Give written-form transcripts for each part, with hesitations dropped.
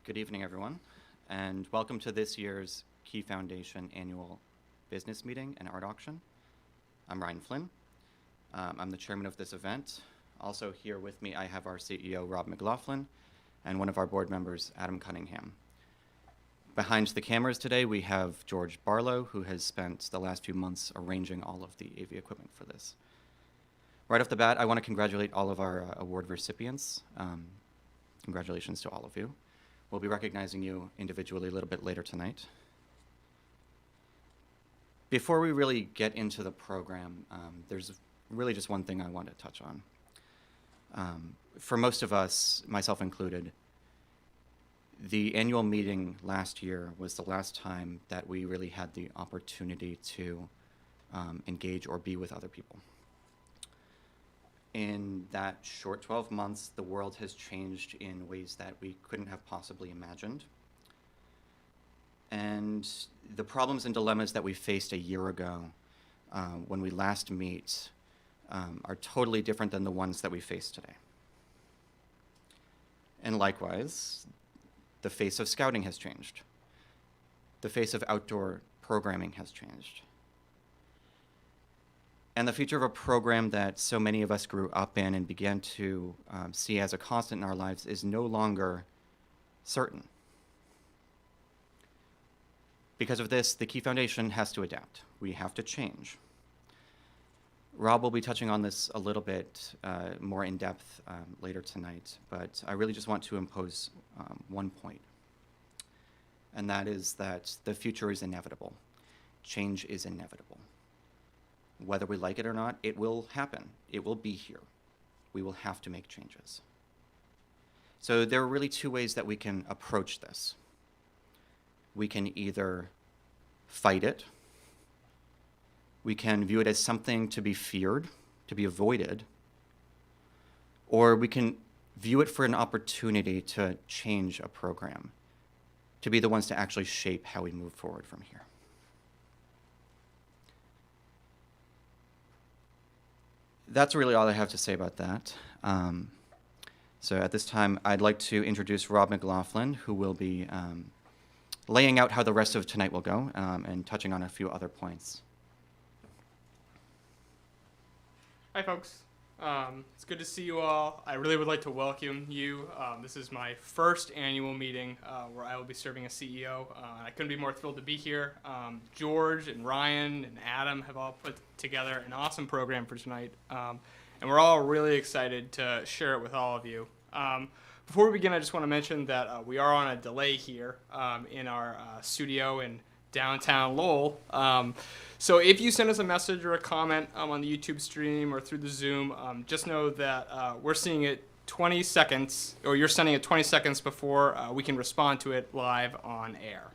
Good evening, everyone, and welcome to this year's Key Foundation Annual Business Meeting and Art Auction. I'm Ryan Flynn. I'm the chairman of this event. Also here with me, I have our CEO, Rob McLaughlin, and one of our board members, Adam Cunningham. Behind the cameras today, we have George Barlow, who has spent the last few months arranging all of the AV equipment for this. Right off the bat, I want to congratulate all of our award recipients. Congratulations to all of you. We'll be recognizing you individually a little bit later tonight. Before we really get into the program, there's really just one thing I want to touch on. For most of us, myself included, the annual meeting last year was the last time that we really had the opportunity to engage or be with other people. In that short 12 months, the world has changed in ways that we couldn't have possibly imagined. And the problems and dilemmas that we faced a year ago when we last meet are totally different than the ones that we face today. And likewise, the face of scouting has changed. The face of outdoor programming has changed. And the future of a program that so many of us grew up in and began to see as a constant in our lives is no longer certain. Because of this, the Key Foundation has to adapt. We have to change. Rob will be touching on this a little bit more in depth later tonight, but I really just want to impose one point, and that is that the future is inevitable. Change is inevitable. Whether we like it or not, it will happen. It will be here. We will have to make changes. So there are really two ways that we can approach this. We can either fight it, we can view it as something to be feared, to be avoided, or we can view it for an opportunity to change a program, to be the ones to actually shape how we move forward from here. That's really all I have to say about that. So at this time, I'd like to introduce Rob McLaughlin, who will be laying out how the rest of tonight will go and touching on a few other points. Hi, folks. It's good to see you all. I really would like to welcome you. This is my first annual meeting where I will be serving as CEO. I couldn't be more thrilled to be here. George and Ryan and Adam have all put together an awesome program for tonight, and we're all really excited to share it with all of you. Before we begin, I just want to mention that we are on a delay here in our studio in downtown Lowell. So if you send us a message or a comment on the YouTube stream or through the Zoom, just know that we're seeing it 20 seconds, or you're sending it 20 seconds before we can respond to it live on air.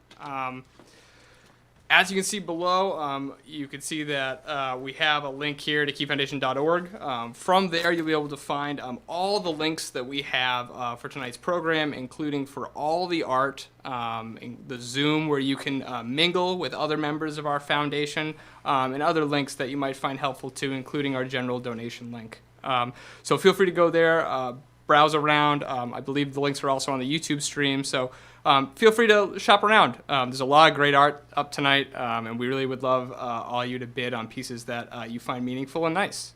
As you can see below, you can see that we have a link here to keyfoundation.org. From there, you'll be able to find all the links that we have for tonight's program, including for all the art, the Zoom where you can mingle with other members of our foundation, and other links that you might find helpful too, including our general donation link. So feel free to go there, browse around. I believe the links are also on the YouTube stream, so feel free to shop around. There's a lot of great art up tonight, and we really would love all you to bid on pieces that you find meaningful and nice.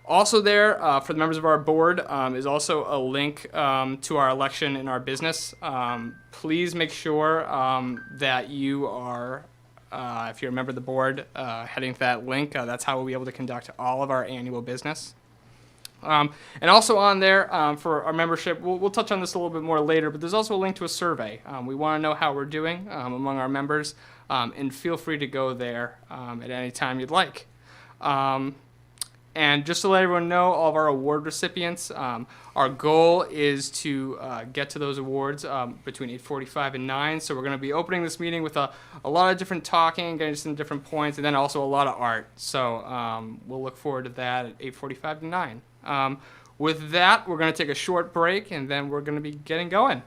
Also there, for the members of our board, is also a link to our election in our business. Please make sure that you are, if you're a member of the board, heading to that link. That's how we'll be able to conduct all of our annual business. And also on there, for our membership, we'll touch on this a little bit more later, but there's also a link to a survey. We want to know how we're doing among our members, and feel free to go there at any time you'd like. And just to let everyone know, all of our award recipients, our goal is to get to those awards between 8:45 and 9. So we're going to be opening this meeting with a lot of different talking, getting to some different points, and then also a lot of art. So we'll look forward to that at 8:45 to 9. With that, we're going to take a short break, and then we're going to be getting going.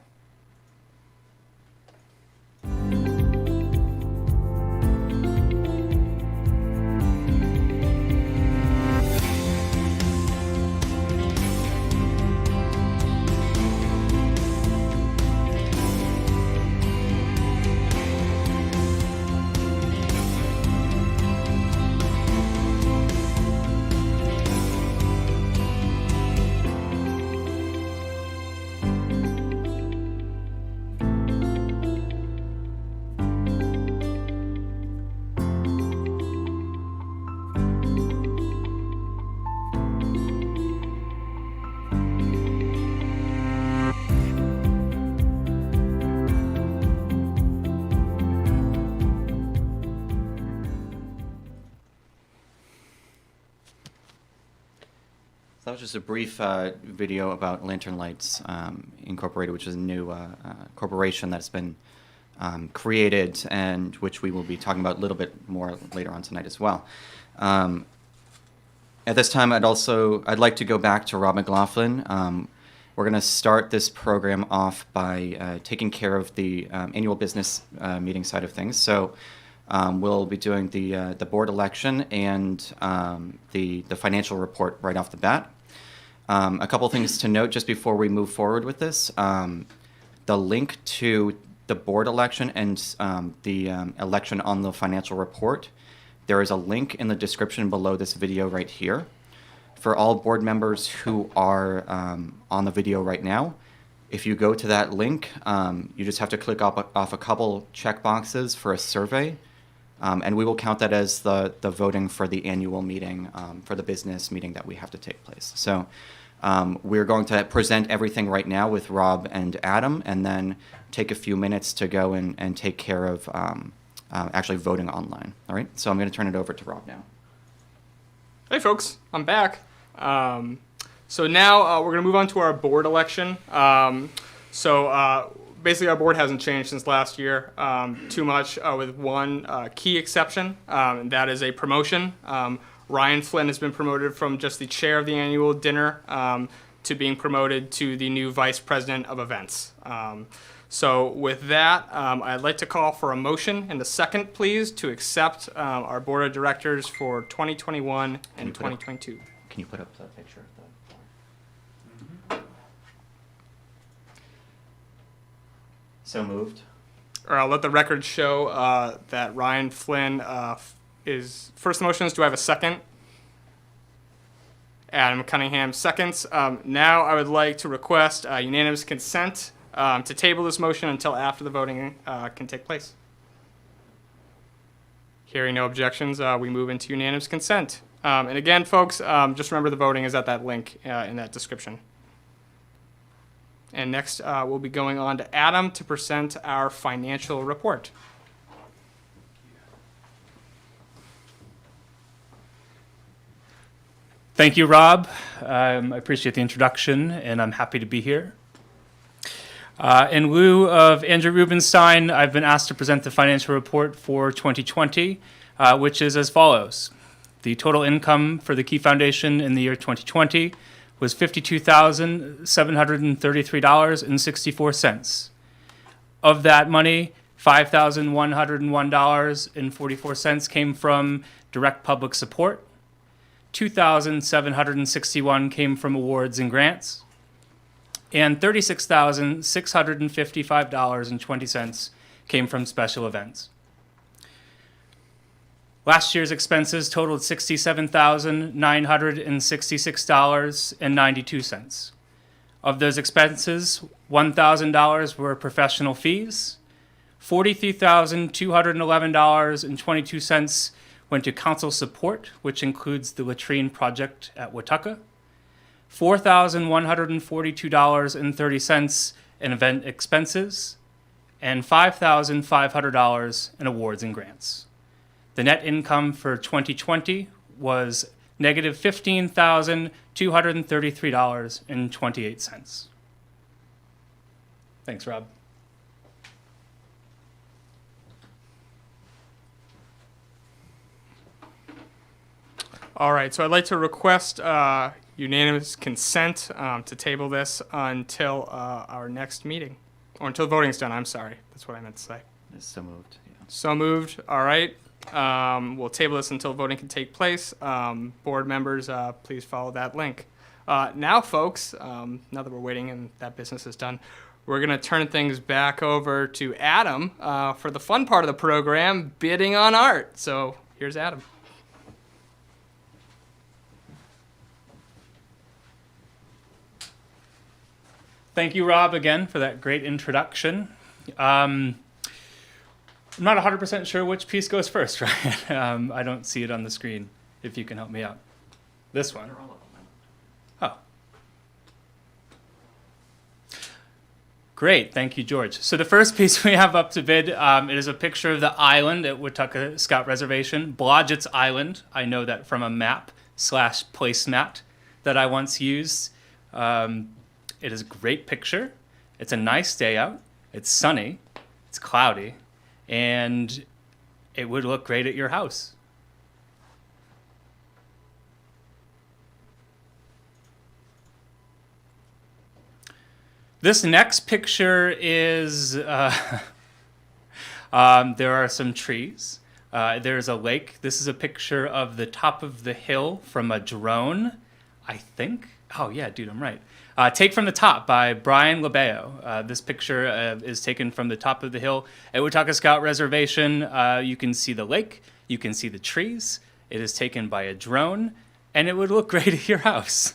that was just a brief video about Lantern Lights Incorporated, which is a new corporation that's been created and which we will be talking about a little bit more later on tonight as well. At this time, I'd like to go back to Rob McLaughlin. We're going to start this program off by taking care of the annual business meeting side of things. So we'll be doing the board election and the financial report right off the bat. A couple things to note just before we move forward with this. The link to the board election and the election on the financial report, there is a link in the description below this video right here. For all board members who are on the video right now, if you go to that link, you just have to click off a couple check boxes for a survey, and we will count that as the voting for the annual meeting, for the business meeting that we have to take place. So we're going to present everything right now with Rob and Adam, and then take a few minutes to go and take care of actually voting online. All right, so I'm going to turn it over to Rob now. Hey folks, I'm back. So now we're going to move on to our board election. Basically our board hasn't changed since last year too much, with one key exception, and that is a promotion. Ryan Flynn has been promoted from just the chair of the annual dinner to being promoted to the new vice president of events. So with that, I'd like to call for a motion and a second, please, to accept our board of directors for 2021 and 2022. Can you put up the picture of the board? So moved. Or I'll let the record show that Ryan Flynn is first. Motion is, do I have a second? Adam Cunningham seconds. Now I would like to request unanimous consent to table this motion until after the voting can take place. Hearing no objections, we move into unanimous consent. And again, folks, just remember the voting is at that link in that description. And next, we'll be going on to Adam to present our financial report. Thank you, Rob. I appreciate the introduction, and I'm happy to be here. In lieu of Andrew Rubenstein, I've been asked to present the financial report for 2020, which is as follows. The total income for the Key Foundation in the year 2020 was $52,733.64. Of that money, $5,101.44 came from direct public support. $2,761 came from awards and grants, and $36,655.20 came from special events. Last year's expenses totaled $67,966.92. Of those expenses, $1,000 were professional fees, $43,211.22 went to council support, which includes the latrine project at Watauga, $4,142.30 in event expenses, and $5,500 in awards and grants. The net income for 2020 was negative $15,233.28. Thanks, Rob. All right, so I'd like to request unanimous consent to table this until our next meeting, or until voting's done. I'm sorry, that's what I meant to say. It's so moved. Yeah. So moved. All right. We'll table this until voting can take place. Board members, please follow that link. Now, folks, now that we're waiting and that business is done, we're going to turn things back over to Adam for the fun part of the program, bidding on art. So here's Adam. Thank you, Rob, again for that great introduction. I'm not 100% sure which piece goes first, right? I don't see it on the screen, if you can help me out. This one. Oh. Great, thank you, George. So the first piece we have up to bid, it is a picture of the island at Watauga Scout Reservation, Blodgett's Island. I know that from a map/placemat that I once used. It is a great picture. It's a nice day out. It's sunny. It's cloudy. And it would look great at your house. This next picture is, there are some trees. There's a lake. This is a picture of the top of the hill from a drone, I think. Oh, yeah, dude, I'm right. Take from the Top by Brian Labeo. This picture is taken from the top of the hill at Watauga Scout Reservation. You can see the lake. You can see the trees. It is taken by a drone, and it would look great at your house.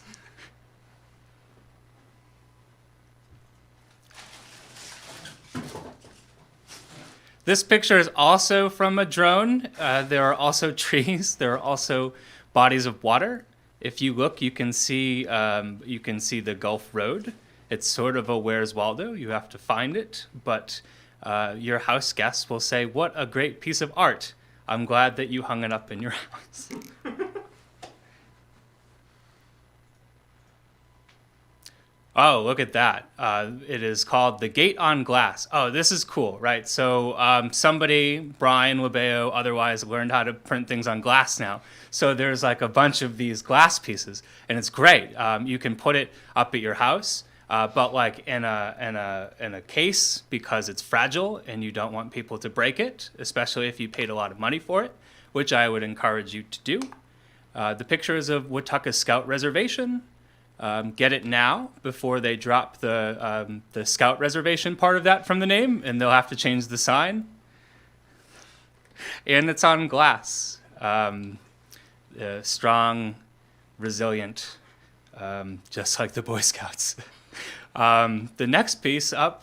This picture is also from a drone. There are also trees. There are also bodies of water. If you look, you can see the Gulf Road. It's sort of a Where's Waldo. You have to find it, but your house guests will say, "What a great piece of art! I'm glad that you hung it up in your house." Oh, look at that. It is called The Gate on Glass. Oh, this is cool, right? So somebody, Brian Labeo, otherwise learned how to print things on glass now. So there's like a bunch of these glass pieces, and it's great. You can put it up at your house, but like in a case because it's fragile and you don't want people to break it, especially if you paid a lot of money for it, which I would encourage you to do. The picture is of Watauga Scout Reservation. Get it now before they drop the Scout Reservation part of that from the name, and they'll have to change the sign. And it's on glass. Strong, resilient, just like the Boy Scouts. The next piece up,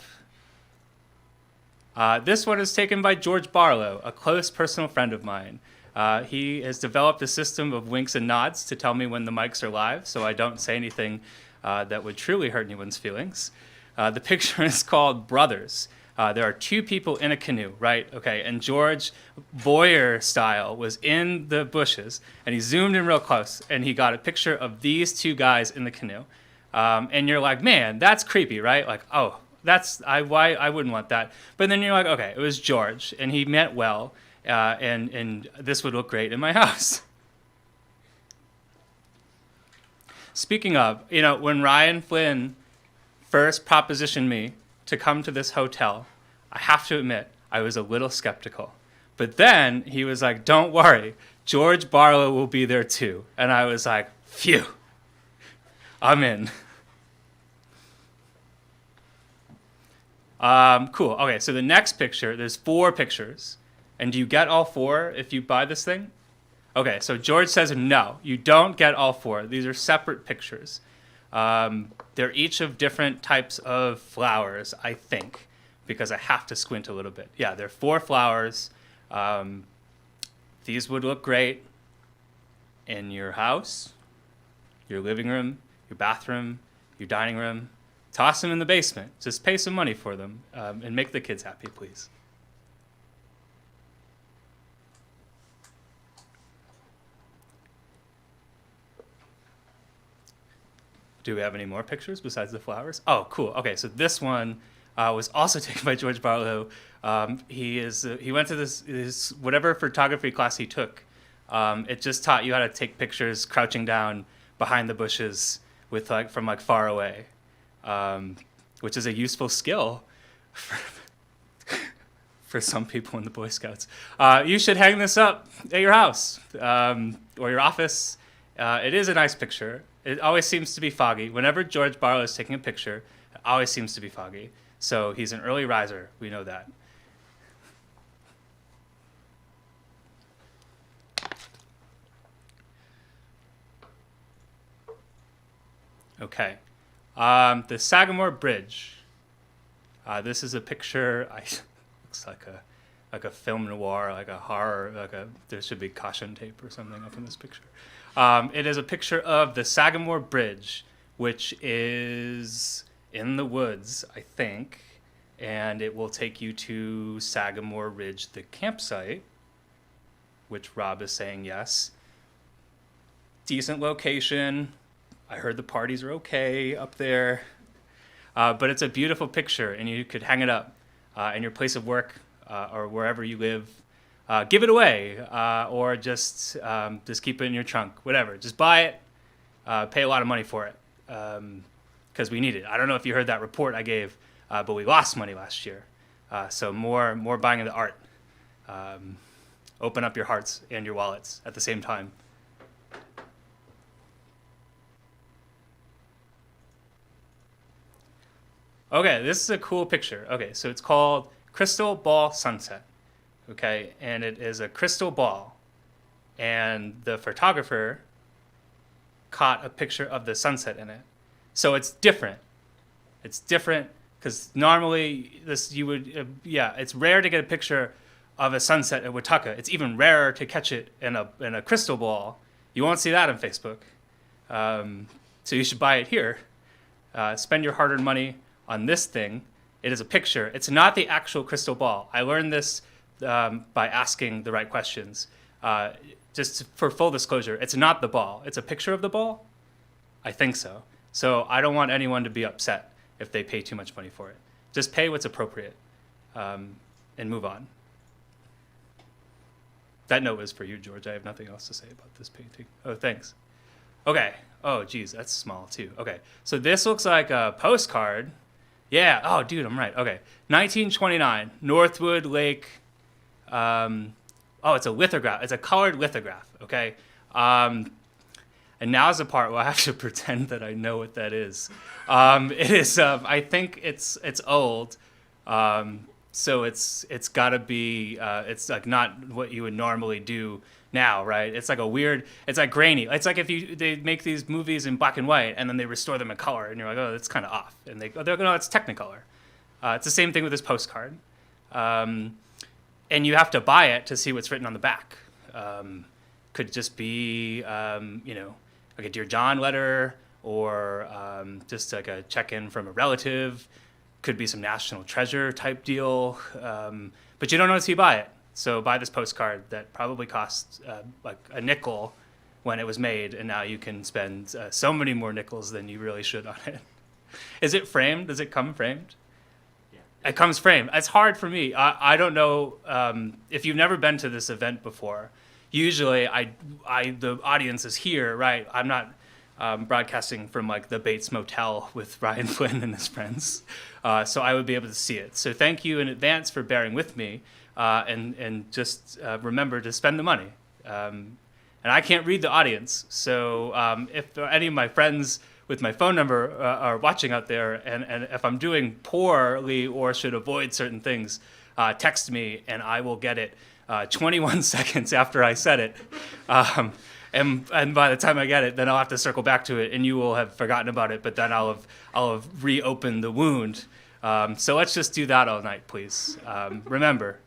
this one is taken by George Barlow, a close personal friend of mine. He has developed a system of winks and nods to tell me when the mics are live, so I don't say anything that would truly hurt anyone's feelings. The picture is called Brothers. There are two people in a canoe, right? Okay, and George, voyeur style, was in the bushes, and he zoomed in real close, and he got a picture of these two guys in the canoe. And you're like, man, that's creepy, right? Like, oh, why I wouldn't want that. But then you're like, okay, it was George, and he meant well. And this would look great in my house. Speaking of, when Ryan Flynn first propositioned me to come to this hotel, I have to admit, I was a little skeptical. But then he was like, don't worry, George Barlow will be there too. And I was like, phew, I'm in. Cool. Okay, so the next picture, there's 4 pictures. And do you get all 4 if you buy this thing? Okay, so George says no, you don't get all 4. These are separate pictures. They're each of different types of flowers, I think, because I have to squint a little bit. Yeah, they're 4 flowers. These would look great in your house, your living room, your bathroom, your dining room. Toss them in the basement. Just pay some money for them and make the kids happy, please. Do we have any more pictures besides the flowers? Oh, cool. Okay, so this one was also taken by George Barlow. He went to this whatever photography class he took. It just taught you how to take pictures crouching down behind the bushes with from far away, which is a useful skill for some people in the Boy Scouts. You should hang this up at your house or your office. It is a nice picture. It always seems to be foggy. Whenever George Barlow is taking a picture, it always seems to be foggy. So he's an early riser. We know that. Okay. The Sagamore Bridge. This is a picture. Looks like a film noir, like a horror, there should be caution tape or something up in this picture. It is a picture of the Sagamore Bridge, which is in the woods, I think, and it will take you to Sagamore Ridge, the campsite, which Rob is saying yes. Decent location. I heard the parties are okay up there. But it's a beautiful picture, and you could hang it up in your place of work or wherever you live. Give it away, or just keep it in your trunk, whatever. Just buy it, pay a lot of money for it, because we need it. I don't know if you heard that report I gave, but we lost money last year. So more buying of the art. Open up your hearts and your wallets at the same time. Okay, this is a cool picture. Okay, so it's called Crystal Ball Sunset. Okay, and it is a crystal ball. And the photographer caught a picture of the sunset in it. So it's different. It's different because normally it's rare to get a picture of a sunset at Wataka. It's even rarer to catch it in a crystal ball. You won't see that on Facebook. So you should buy it here. Spend your hard-earned money on this thing. It is a picture. It's not the actual crystal ball. I learned this by asking the right questions. Just for full disclosure, it's not the ball. It's a picture of the ball? I think so. So I don't want anyone to be upset if they pay too much money for it. Just pay what's appropriate and move on. That note was for you, George. I have nothing else to say about this painting. Oh, thanks. Okay. Oh, geez, that's small too. Okay. So this looks like a postcard. Yeah. Oh, dude, I'm right. Okay. 1929, Northwood Lake. It's a lithograph. It's a colored lithograph. Okay. And now's the part where I have to pretend that I know what that is. It is. I think it's old. So it's got to be. It's like not what you would normally do now, right? It's like it's like grainy. It's like if they make these movies in black and white and then they restore them in color, and you're like, oh, that's kind of off. And they're no, it's Technicolor. It's the same thing with this postcard. And you have to buy it to see what's written on the back. Could just be, like a Dear John letter, or just like a check-in from a relative. Could be some national treasure type deal. But you don't know until you buy it. So buy this postcard that probably cost like a nickel when it was made, and now you can spend so many more nickels than you really should on it. Is it framed? Does it come framed? It comes framed. It's hard for me. I don't know if you've never been to this event before. Usually, the audience is here, right? I'm not broadcasting from like the Bates Motel with Ryan Flynn and his friends, so I would be able to see it. So thank you in advance for bearing with me, and just remember to spend the money. And I can't read the audience, so if any of my friends with my phone number are watching out there, and if I'm doing poorly or should avoid certain things, text me and I will get it 21 seconds after I said it. And by the time I get it, then I'll have to circle back to it, and you will have forgotten about it, but then I'll have reopened the wound. So let's just do that all night, please. Remember.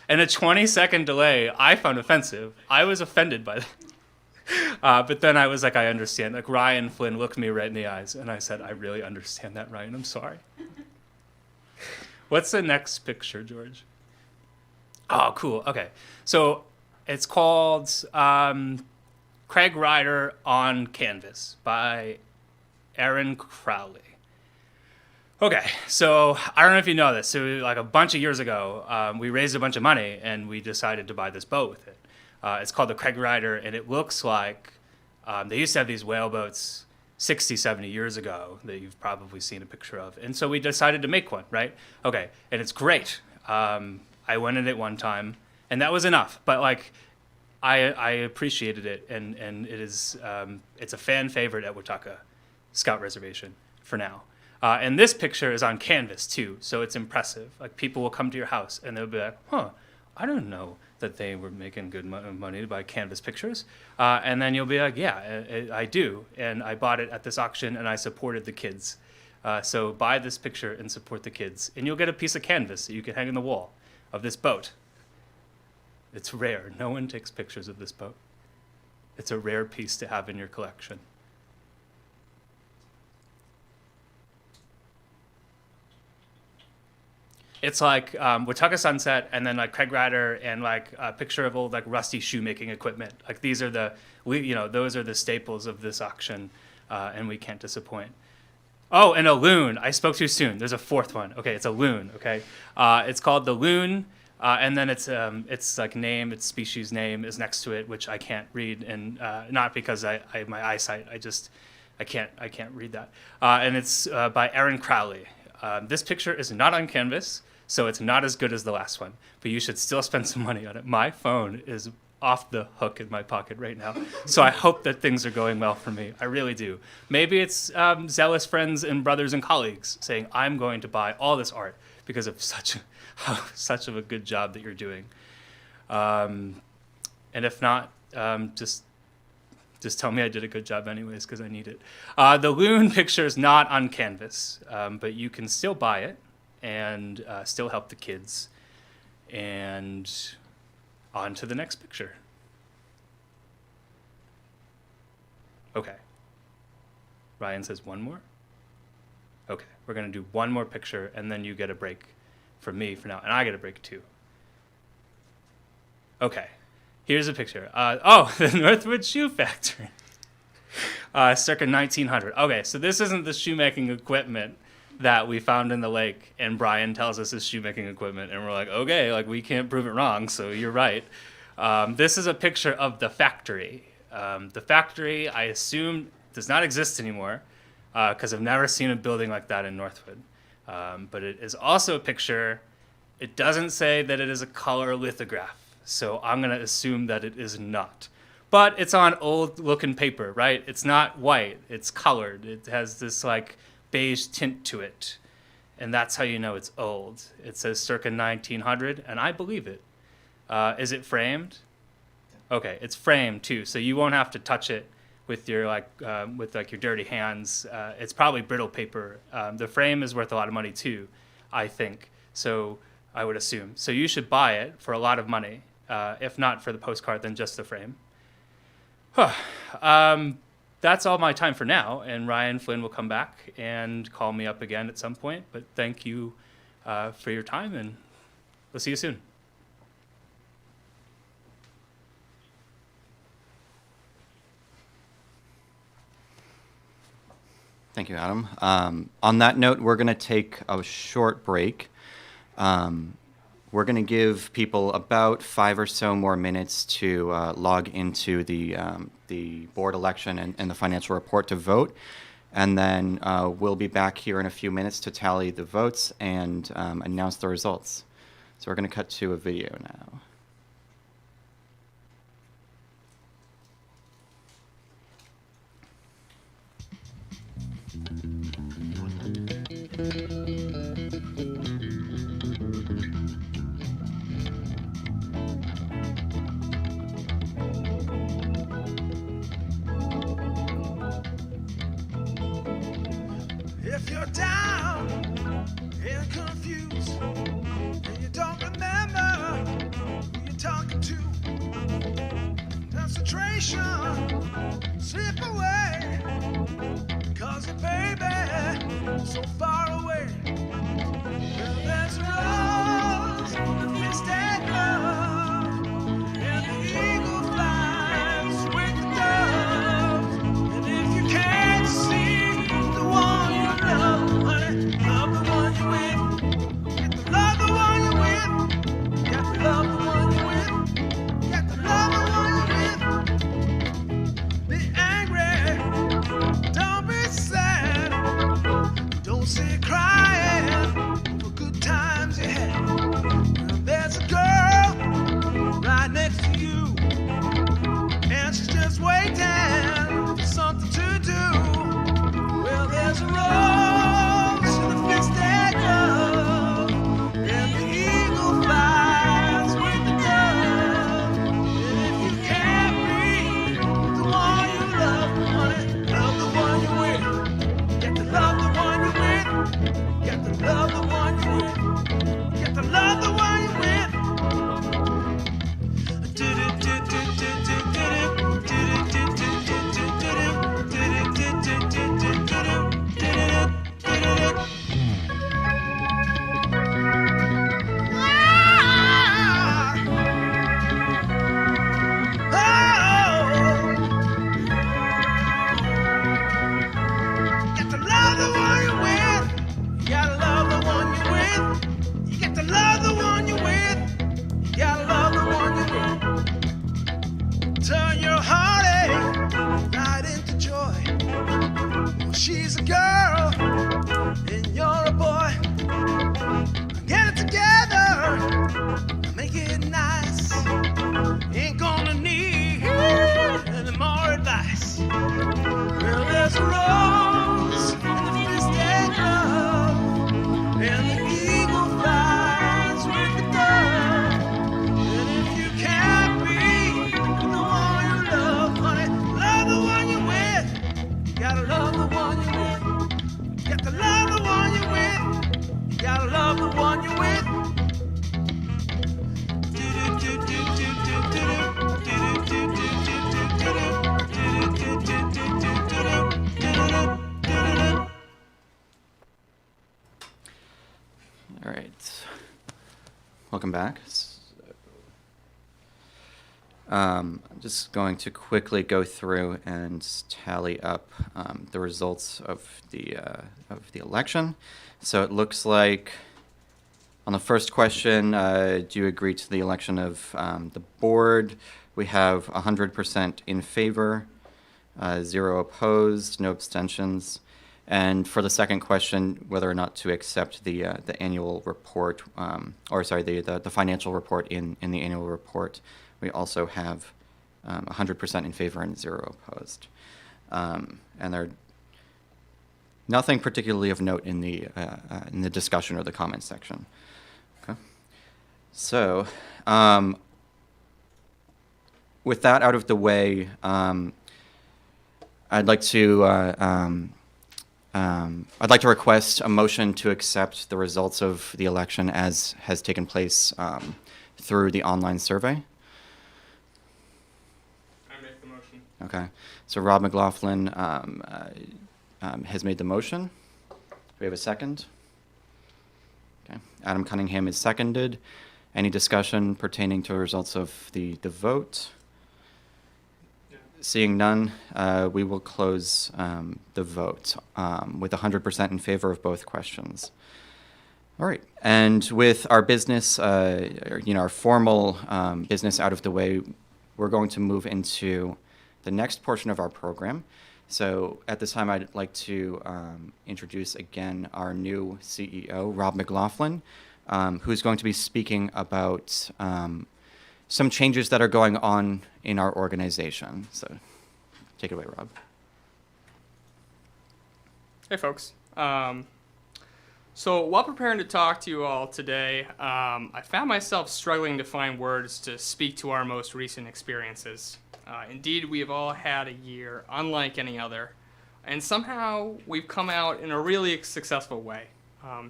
And a 20-second delay, I found offensive. I was offended by that. But then I was like, I understand. Like Ryan Flynn looked me right in the eyes, and I said, I really understand that, Ryan. I'm sorry. What's the next picture, George? Oh, cool. Okay. So it's called Craig Ryder on Canvas by Aaron Crowley. Okay, so I don't know if you know this. So like a bunch of years ago, we raised a bunch of money, and we decided to buy this boat with it. It's called the Craig Ryder, and it looks like they used to have these whaleboats 60, 70 years ago that you've probably seen a picture of. And so we decided to make one, right? Okay, and it's great. I went in it one time, and that was enough. But like, I appreciated it, and it is it's a fan favorite at Wataka Scout Reservation for now. And this picture is on canvas too, so it's impressive. Like people will come to your house and they'll be like, "Huh, I don't know that they were making good money to buy canvas pictures." And then you'll be like, "Yeah, I do, and I bought it at this auction, and I supported the kids." So buy this picture and support the kids, and you'll get a piece of canvas that you can hang on the wall of this boat. It's rare. No one takes pictures of this boat. It's a rare piece to have in your collection. It's like Wataka Sunset, and then like Craig Ryder, and like a picture of old like rusty shoemaking equipment. Like these are those are the staples of this auction. and we can't disappoint. Oh, and a loon. I spoke too soon. There's a fourth one. Okay, it's a loon. Okay, it's called the loon, and then it's like name, its species name is next to it, which I can't read, and not because I my eyesight. I can't read that. And it's by Aaron Crowley. This picture is not on canvas, so it's not as good as the last one. But you should still spend some money on it. My phone is off the hook in my pocket right now. So I hope that things are going well for me. I really do. Maybe it's zealous friends and brothers and colleagues saying, I'm going to buy all this art because of such of a good job that you're doing. And if not, just tell me I did a good job anyways, because I need it. The loon picture is not on canvas, but you can still buy it and still help the kids. And on to the next picture. Okay. Ryan says one more? Okay, we're going to do one more picture, and then you get a break from me for now, and I get a break too. Okay, here's a picture. The Northwood Shoe Factory. Circa 1900. Okay, so this isn't the shoemaking equipment that we found in the lake, and Brian tells us is shoemaking equipment, and we're like, okay, like we can't prove it wrong, so you're right. This is a picture of the factory. The factory, I assume, does not exist anymore, because I've never seen a building like that in Northwood. But it is also a picture. It doesn't say that it is a color lithograph, so I'm going to assume that it is not. But it's on old-looking paper, right? It's not white. It's colored. It has this, like, beige tint to it, and that's how you know it's old. It says circa 1900, and I believe it. Is it framed? Okay, it's framed too, so you won't have to touch it with your your dirty hands. It's probably brittle paper. The frame is worth a lot of money too, I think. So I would assume. So you should buy it for a lot of money. If not for the postcard, then just the frame. That's all my time for now, and Ryan Flynn will come back and call me up again at some point. But thank you for your time, and we'll see you soon. Thank you, Adam. On that note, we're going to take a short break. We're going to give people about 5 or so more minutes to log into the board election and the financial report to vote. And then we'll be back here in a few minutes to tally the votes and announce the results. So we're going to cut to a video now. If you're down and confused and you don't remember who you're talking to, concentration slip away, 'cause your baby so far away. Well, there's a rose if you stand up, and the eagle flies with the dove. And if you can't see the one you love, honey, love the one you're with. Get to love the one you're with. Got to love the one you're with. Got to love the one you're with. Be angry, don't be sad, don't sit crying. welcome back. I'm just going to quickly go through and tally up the results of the election. So it looks like on the first question, do you agree to the election of the board? We have 100% in favor, 0 opposed, no abstentions. And for the second question, whether or not to accept the annual report, the financial report in the annual report, we also have 100% in favor and 0 opposed. And there nothing particularly of note in the discussion or the comment section. Okay. So with that out of the way, I'd like to request a motion to accept the results of the election as has taken place through the online survey. I make the motion. Okay, so Rob McLaughlin has made the motion. Do we have a second? Okay, Adam Cunningham is seconded. Any discussion pertaining to the results of the vote? Seeing none, we will close the vote with 100% in favor of both questions. All right, and with our business, our formal business out of the way, we're going to move into the next portion of our program. So at this time, I'd like to introduce again our new CEO, Rob McLaughlin, who's going to be speaking about some changes that are going on in our organization. So take it away, Rob. Hey, folks. So while preparing to talk to you all today, I found myself struggling to find words to speak to our most recent experiences. Indeed, we have all had a year unlike any other, and somehow we've come out in a really successful way.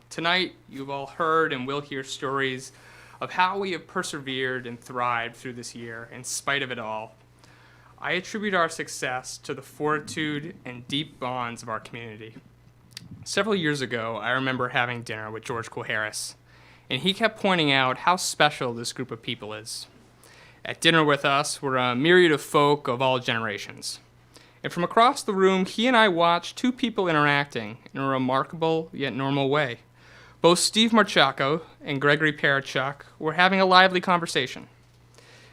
Tonight, you've all heard and will hear stories of how we have persevered and thrived through this year in spite of it all. I attribute our success to the fortitude and deep bonds of our community. Several years ago, I remember having dinner with George Cool Harris, and he kept pointing out how special this group of people is. At dinner with us were a myriad of folk of all generations. And from across the room, he and I watched two people interacting in a remarkable yet normal way. Both Steve Marchako and Gregory Parachuk were having a lively conversation.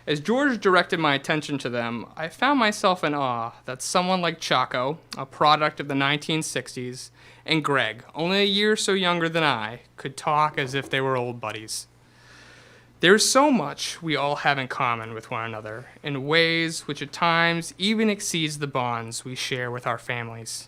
As George directed my attention to them, I found myself in awe that someone like Chaco, a product of the 1960s, and Greg, only a year or so younger than I, could talk as if they were old buddies. There is so much we all have in common with one another, in ways which at times even exceeds the bonds we share with our families.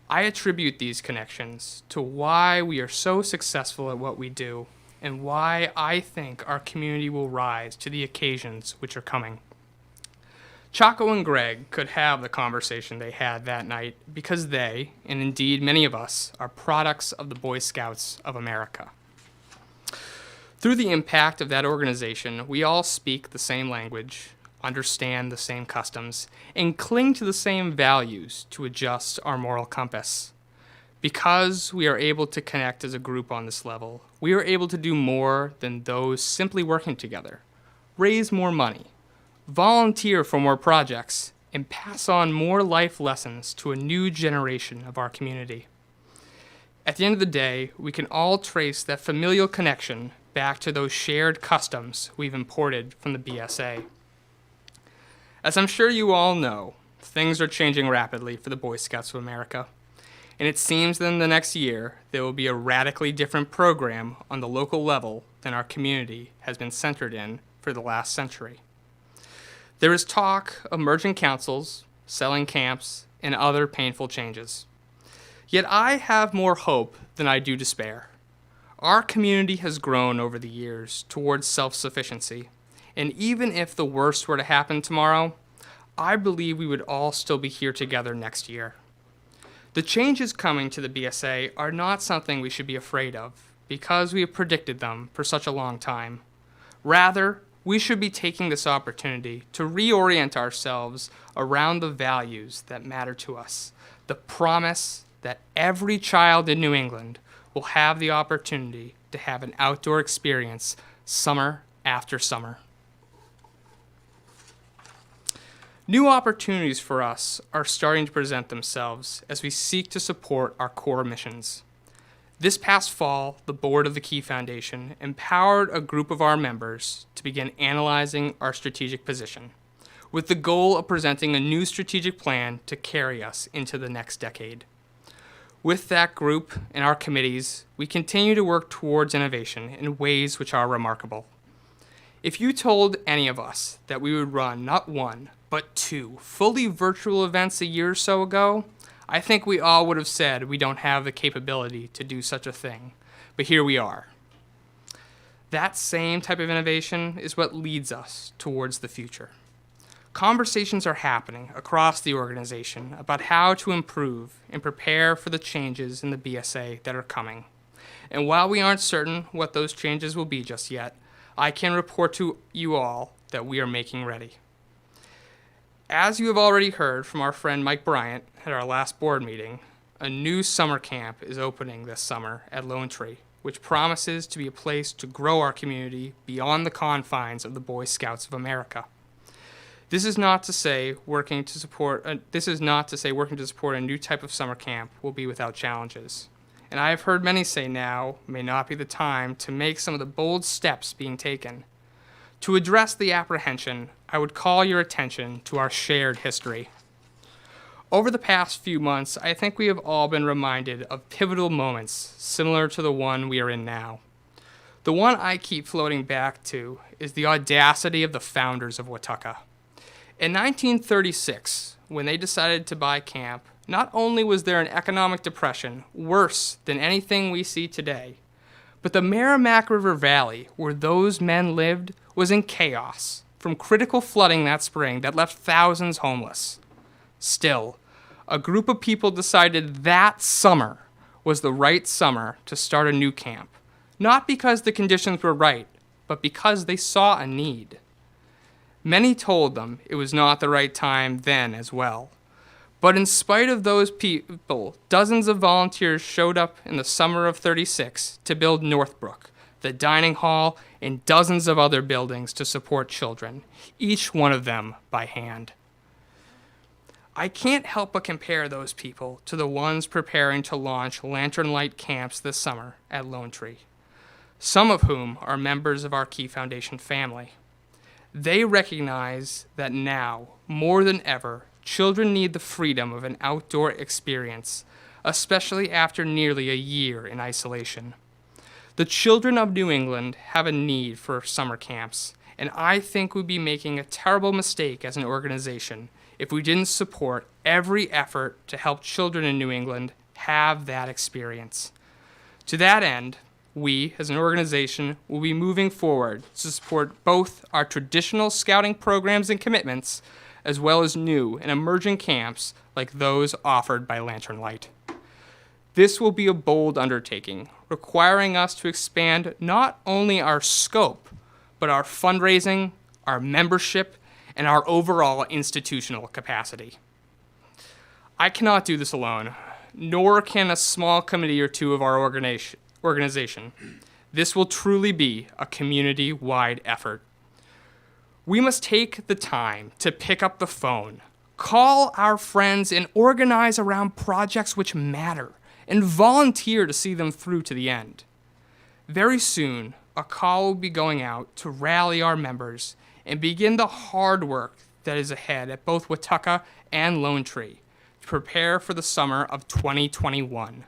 I attribute these connections to why we are so successful at what we do, and why I think our community will rise to the occasions which are coming. Chaco and Greg could have the conversation they had that night because they, and indeed many of us, are products of the Boy Scouts of America. Through the impact of that organization, we all speak the same language, understand the same customs, and cling to the same values to adjust our moral compass. Because we are able to connect as a group on this level, we are able to do more than those simply working together, raise more money, volunteer for more projects, and pass on more life lessons to a new generation of our community. At the end of the day, we can all trace that familial connection back to those shared customs we've imported from the BSA. As I'm sure you all know, things are changing rapidly for the Boy Scouts of America. And it seems that in the next year, there will be a radically different program on the local level than our community has been centered in for the last century. There is talk of merging councils, selling camps, and other painful changes. Yet I have more hope than I do despair. Our community has grown over the years towards self-sufficiency, and even if the worst were to happen tomorrow, I believe we would all still be here together next year. The changes coming to the BSA are not something we should be afraid of because we have predicted them for such a long time. Rather, we should be taking this opportunity to reorient ourselves around the values that matter to us, the promise that every child in New England will have the opportunity to have an outdoor experience summer after summer. New opportunities for us are starting to present themselves as we seek to support our core missions. This past fall, the board of the Key Foundation empowered a group of our members to begin analyzing our strategic position, with the goal of presenting a new strategic plan to carry us into the next decade. With that group and our committees, we continue to work towards innovation in ways which are remarkable. If you told any of us that we would run not one, but 2 fully virtual events a year or so ago, I think we all would have said we don't have the capability to do such a thing. But here we are. That same type of innovation is what leads us towards the future. Conversations are happening across the organization about how to improve and prepare for the changes in the BSA that are coming. And while we aren't certain what those changes will be just yet, I can report to you all that we are making ready. As you have already heard from our friend Mike Bryant at our last board meeting, a new summer camp is opening this summer at Lone Tree, which promises to be a place to grow our community beyond the confines of the Boy Scouts of America. This is not to say working to support a new type of summer camp will be without challenges. And I have heard many say now may not be the time to make some of the bold steps being taken. To address the apprehension, I would call your attention to our shared history. Over the past few months, I think we have all been reminded of pivotal moments similar to the one we are in now. The one I keep floating back to is the audacity of the founders of Watauga. In 1936, when they decided to buy camp, not only was there an economic depression worse than anything we see today, but the Merrimack River Valley, where those men lived, was in chaos from critical flooding that spring that left thousands homeless. Still, a group of people decided that summer was the right summer to start a new camp, not because the conditions were right, but because they saw a need. Many told them it was not the right time then as well. But in spite of those people, dozens of volunteers showed up in the summer of '36 to build Northbrook, the dining hall, and dozens of other buildings to support children, each one of them by hand. I can't help but compare those people to the ones preparing to launch Lantern Light camps this summer at Lone Tree, some of whom are members of our Key Foundation family. They recognize that now, more than ever, children need the freedom of an outdoor experience, especially after nearly a year in isolation. The children of New England have a need for summer camps, and I think we'd be making a terrible mistake as an organization if we didn't support every effort to help children in New England have that experience. To that end, we, as an organization, will be moving forward to support both our traditional scouting programs and commitments, as well as new and emerging camps like those offered by Lantern Light. This will be a bold undertaking, requiring us to expand not only our scope, but our fundraising, our membership, and our overall institutional capacity. I cannot do this alone, nor can a small committee or two of our organization. This will truly be a community-wide effort. We must take the time to pick up the phone, call our friends, and organize around projects which matter, and volunteer to see them through to the end. Very soon, a call will be going out to rally our members and begin the hard work that is ahead at both Watauga and Lone Tree to prepare for the summer of 2021,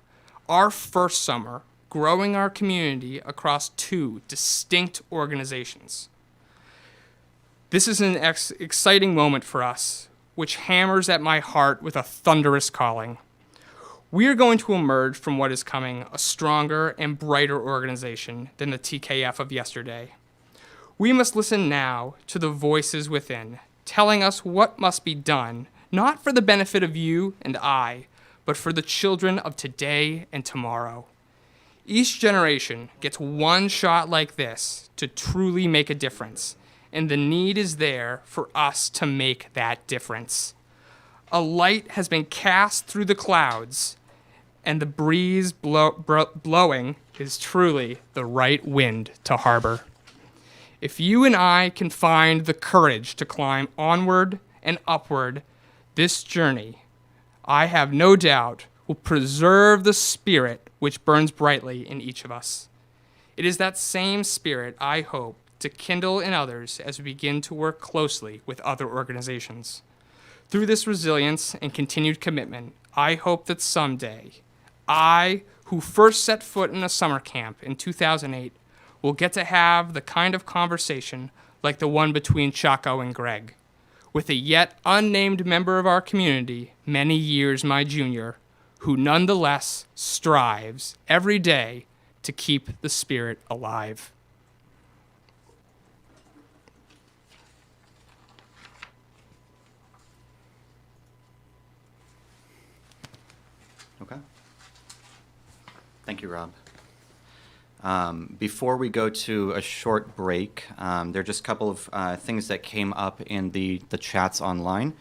our first summer growing our community across 2 distinct organizations. This is an exciting moment for us, which hammers at my heart with a thunderous calling. We are going to emerge from what is coming a stronger and brighter organization than the TKF of yesterday. We must listen now to the voices within, telling us what must be done, not for the benefit of you and I, but for the children of today and tomorrow. Each generation gets one shot like this to truly make a difference, and the need is there for us to make that difference. A light has been cast through the clouds, and the breeze blowing is truly the right wind to harbor. If you and I can find the courage to climb onward and upward, this journey, I have no doubt, will preserve the spirit which burns brightly in each of us. It is that same spirit I hope to kindle in others as we begin to work closely with other organizations. Through this resilience and continued commitment, I hope that someday, I, who first set foot in a summer camp in 2008, will get to have the kind of conversation like the one between Chaco and Greg, with a yet unnamed member of our community, many years my junior, who nonetheless strives every day to keep the spirit alive. Okay. Thank you, Rob. Before we go to a short break, there are just a couple of things that came up in the chats online.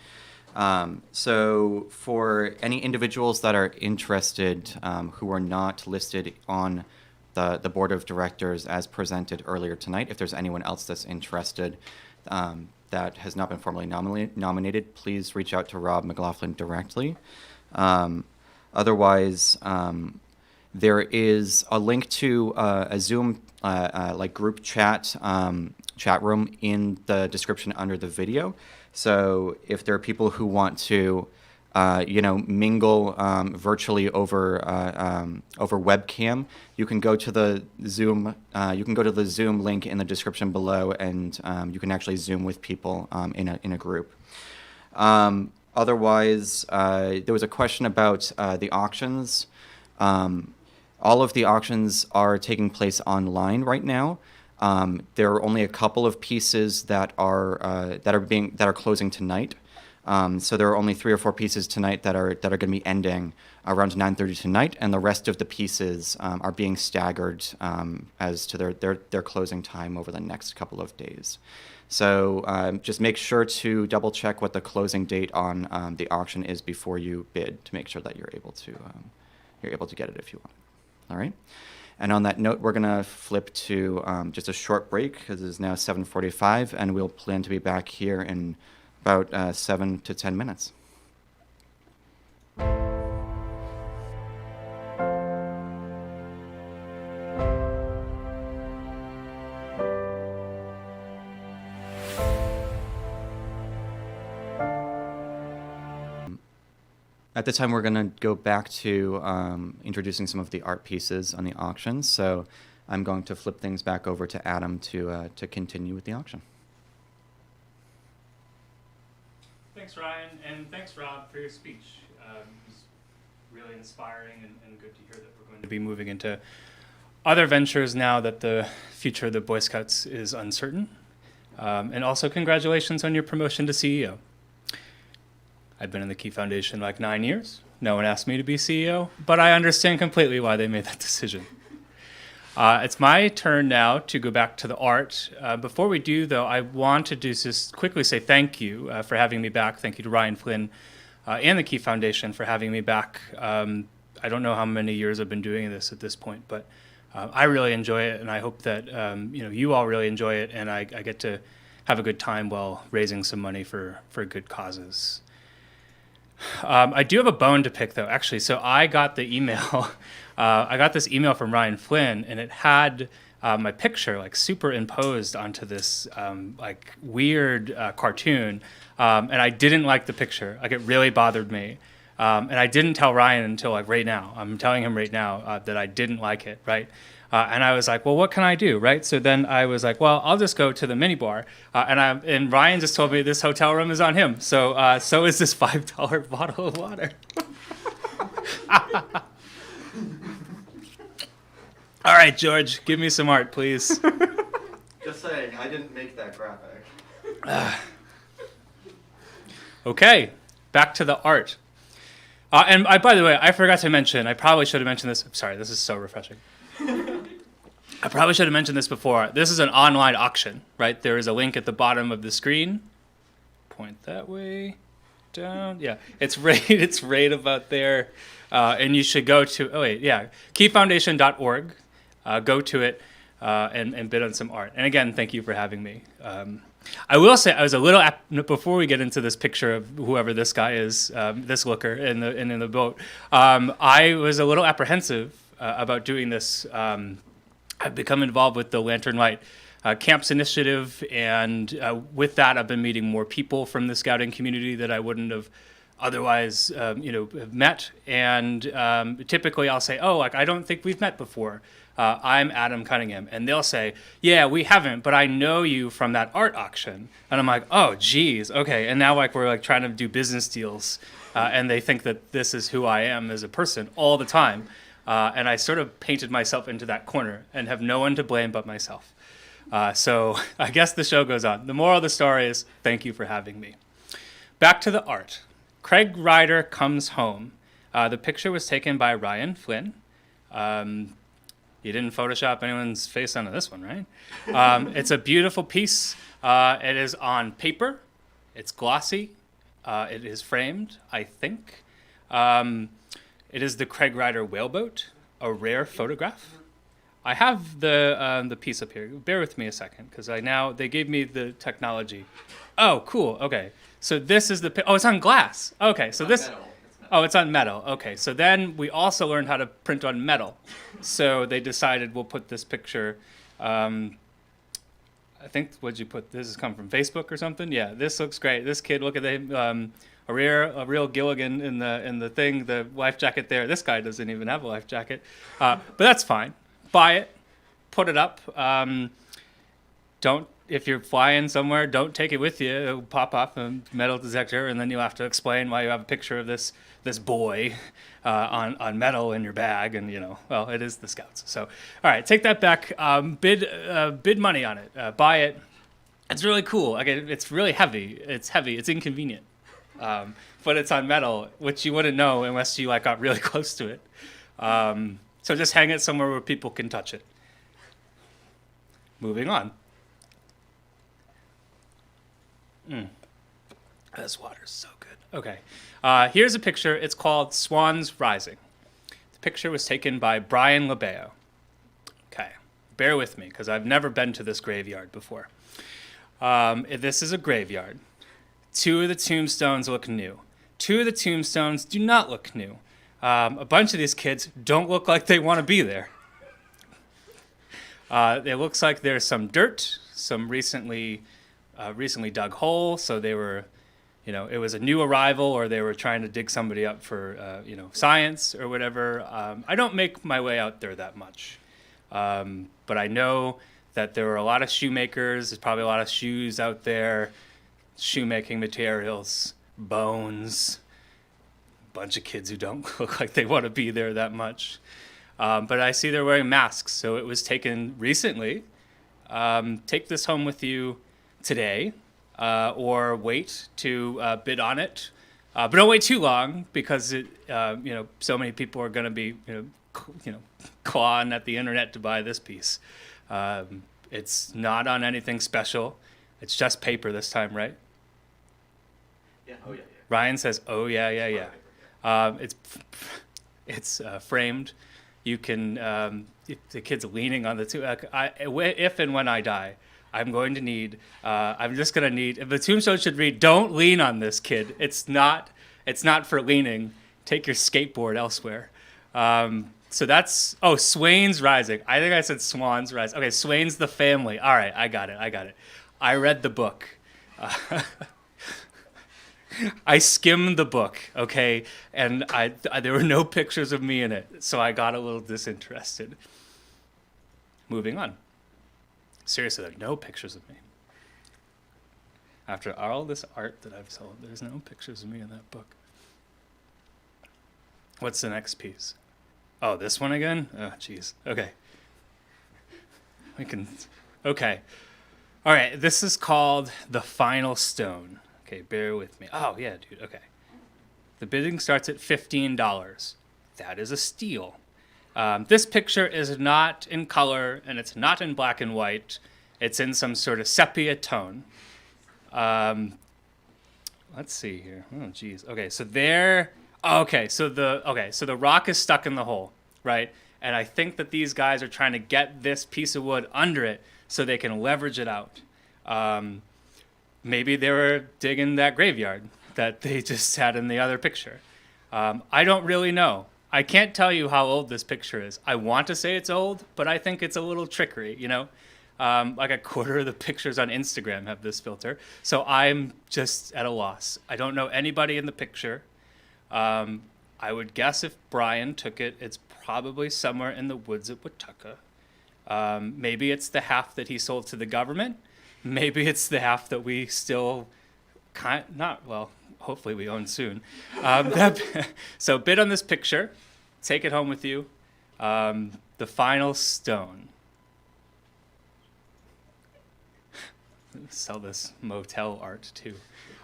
So for any individuals that are interested who are not listed on the board of directors as presented earlier tonight, if there's anyone else that's interested that has not been formally nominated, please reach out to Rob McLaughlin directly. Otherwise, there is a link to a Zoom like group chat room in the description under the video. So if there are people who want to, mingle virtually over webcam, you can go to the Zoom. You can go to the Zoom link in the description below, and you can actually Zoom with people in a group. Otherwise, there was a question about the auctions. All of the auctions are taking place online right now. There are only a couple of pieces that are closing tonight. So there are only 3 or 4 pieces tonight that are going to be ending around 9:30 tonight, and the rest of the pieces are being staggered as to their closing time over the next couple of days. So just make sure to double check what the closing date on the auction is before you bid to make sure that you're able to get it if you want. All right. And on that note, we're going to flip to just a short break because it is now 7:45, and we'll plan to be back here in about 7 to 10 minutes. At the time, we're going to go back to introducing some of the art pieces on the auction. So I'm going to flip things back over to Adam to continue with the auction. Thanks, Ryan, and thanks, Rob, for your speech. It was really inspiring and good to hear that we're going to be moving into other ventures now that the future of the Boy Scouts is uncertain. And also, congratulations on your promotion to CEO. I've been in the Key Foundation like 9 years. No one asked me to be CEO, but I understand completely why they made that decision. It's my turn now to go back to the art. Before we do, though, I want to just quickly say thank you for having me back. Thank you to Ryan Flynn and the Key Foundation for having me back. I don't know how many years I've been doing this at this point, but I really enjoy it, and I hope that you all really enjoy it, and I get to have a good time while raising some money for good causes. I do have a bone to pick, though, actually. So I got the email. I got this email from Ryan Flynn, and it had my picture like superimposed onto this like weird cartoon, and I didn't like the picture. Like, it really bothered me, and I didn't tell Ryan until like right now. I'm telling him right now that I didn't like it, right? And I was like, well, what can I do, right? So then I was like, well, I'll just go to the minibar. And Ryan just told me this hotel room is on him. So so is this $5 bottle of water. All right, George, give me some art, please. Just saying, I didn't make that graphic. Okay, back to the art. And by the way, I forgot to mention, I probably should have mentioned this. Sorry, this is so refreshing. I probably should have mentioned this before. This is an online auction, right? There is a link at the bottom of the screen. Point that way, down. Yeah, it's right about there. And you should go to, keyfoundation.org. Go to it. and bid on some art. And again, thank you for having me. I will say I was a little before we get into this picture of whoever this guy is, this looker in the boat. I was a little apprehensive about doing this. I've become involved with the Lantern Light Camps initiative, and with that, I've been meeting more people from the scouting community that I wouldn't have otherwise, have met. And typically, I'll say, "Oh, like I don't think we've met before. I'm Adam Cunningham," and they'll say, "Yeah, we haven't, but I know you from that art auction." And I'm like, "Oh, geez, okay." And now we're like trying to do business deals, and they think that this is who I am as a person all the time. And I sort of painted myself into that corner and have no one to blame but myself. So I guess the show goes on. The moral of the story is, thank you for having me. Back to the art. Craig Ryder Comes Home. The picture was taken by Ryan Flynn. You didn't Photoshop anyone's face onto this one, right? It's a beautiful piece. It is on paper. It's glossy. It is framed, I think. It is the Craig Ryder whaleboat, a rare photograph. I have the piece up here. Bear with me a second, because they gave me the technology. Oh, cool. Okay, so this is it's on glass. Okay, so this. Oh, it's on metal. Okay, so then we also learned how to print on metal. So they decided we'll put this picture. I think what'd you put? This has come from Facebook or something. Yeah, this looks great. This kid, look at the a real Gilligan in the thing, the life jacket there. This guy doesn't even have a life jacket, but that's fine. Buy it, put it up. If you're flying somewhere, don't take it with you. It'll pop off a metal detector, and then you'll have to explain why you have a picture of this boy on metal in your bag, and well, it is the Scouts. So, all right, take that back. Bid money on it. Buy it. It's really cool. Again, it's really heavy. It's heavy. It's inconvenient. But it's on metal, which you wouldn't know unless you got really close to it. So just hang it somewhere where people can touch it. Moving on. This water's so good. Okay. Here's a picture. It's called Swans Rising. The picture was taken by Brian LeBeo. Okay. Bear with me, because I've never been to this graveyard before. This is a graveyard. 2 of the tombstones look new. 2 of the tombstones do not look new. A bunch of these kids don't look like they want to be there. It looks like there's some dirt, some recently dug hole, so they were, it was a new arrival, or they were trying to dig somebody up for, science or whatever. I don't make my way out there that much, but I know that there were a lot of shoemakers. There's probably a lot of shoes out there, shoemaking materials, bones, a bunch of kids who don't look like they want to be there that much. But I see they're wearing masks, so it was taken recently. Take this home with you today, or wait to bid on it. But don't wait too long, because so many people are going to be clawing at the internet to buy this piece. It's not on anything special. It's just paper this time, right? Yeah. Oh yeah. Ryan says, "Oh yeah." It's framed. You can. If the kid's leaning on the two. If and when I die, I'm going to need. I'm just going to need. If the tombstone should read, "Don't lean on this, kid." It's not for leaning. Take your skateboard elsewhere. So that's. Oh, Swain's Rising. I think I said Swans Rising. Okay, Swain's the family. All right, I got it. I read the book. I skimmed the book, okay, and there were no pictures of me in it, so I got a little disinterested. Moving on. Seriously, there are no pictures of me. After all this art that I've sold, there's no pictures of me in that book. What's the next piece? Oh, this one again? Oh, jeez. Okay. Okay. All right, this is called The Final Stone. Okay, bear with me. Oh, yeah, dude, okay. The bidding starts at $15. That is a steal. This picture is not in color, and it's not in black and white. It's in some sort of sepia tone. Let's see here. Oh, geez. Okay, so there... so the rock is stuck in the hole, right? And I think that these guys are trying to get this piece of wood under it so they can leverage it out. Maybe they were digging that graveyard that they just had in the other picture. I don't really know. I can't tell you how old this picture is. I want to say it's old, but I think it's a little trickery, you know? Like a quarter of the pictures on Instagram have this filter. So I'm just at a loss. I don't know anybody in the picture. I would guess if Brian took it, it's probably somewhere in the woods at Watauga. Maybe it's the half that he sold to the government. Maybe it's the half that we still hopefully we own soon. So bid on this picture. Take it home with you. The final stone. Sell this motel art too.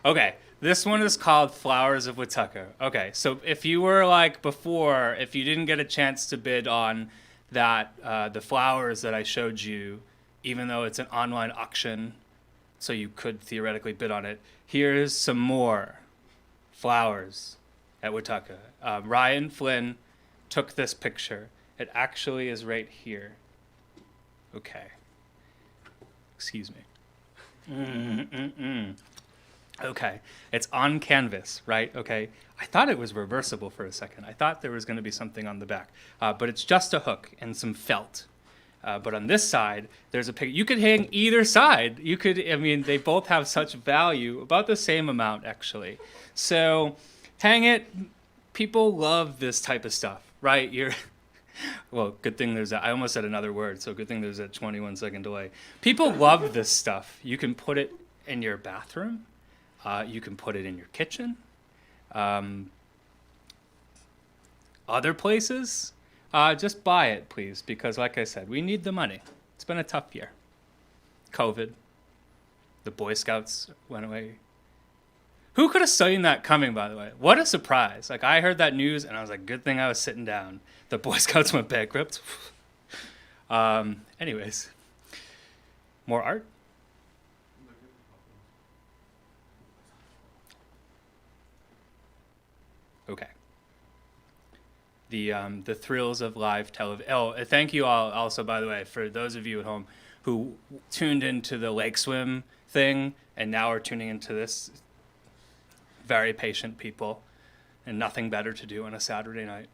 Okay, this one is called Flowers of Watauga. Okay, so if you were like before, if you didn't get a chance to bid on that, the flowers that I showed you, even though it's an online auction, so you could theoretically bid on it, here's some more flowers at Watauga. Ryan Flynn took this picture. It actually is right here. Okay. Excuse me. Okay, it's on canvas, right? Okay, I thought it was reversible for a second. I thought there was going to be something on the back, but it's just a hook and some felt. But on this side, there's a picture. You could hang either side. You could, I mean, they both have such value, about the same amount actually. So hang it. People love this type of stuff, right? Well, good thing I almost said another word, so good thing there's a 21-second delay. People love this stuff. You can put it in your bathroom. You can put it in your kitchen. Other places, just buy it, please, because like I said, we need the money. It's been a tough year. COVID. The Boy Scouts went away. Who could have seen that coming, by the way? What a surprise. Like, I heard that news, and I was like, good thing I was sitting down. The Boy Scouts went bankrupt. Anyways. More art? Okay. The thrills of live television. Oh, thank you all also, by the way, for those of you at home who tuned into the lake swim thing and now are tuning into this. Very patient people and nothing better to do on a Saturday night.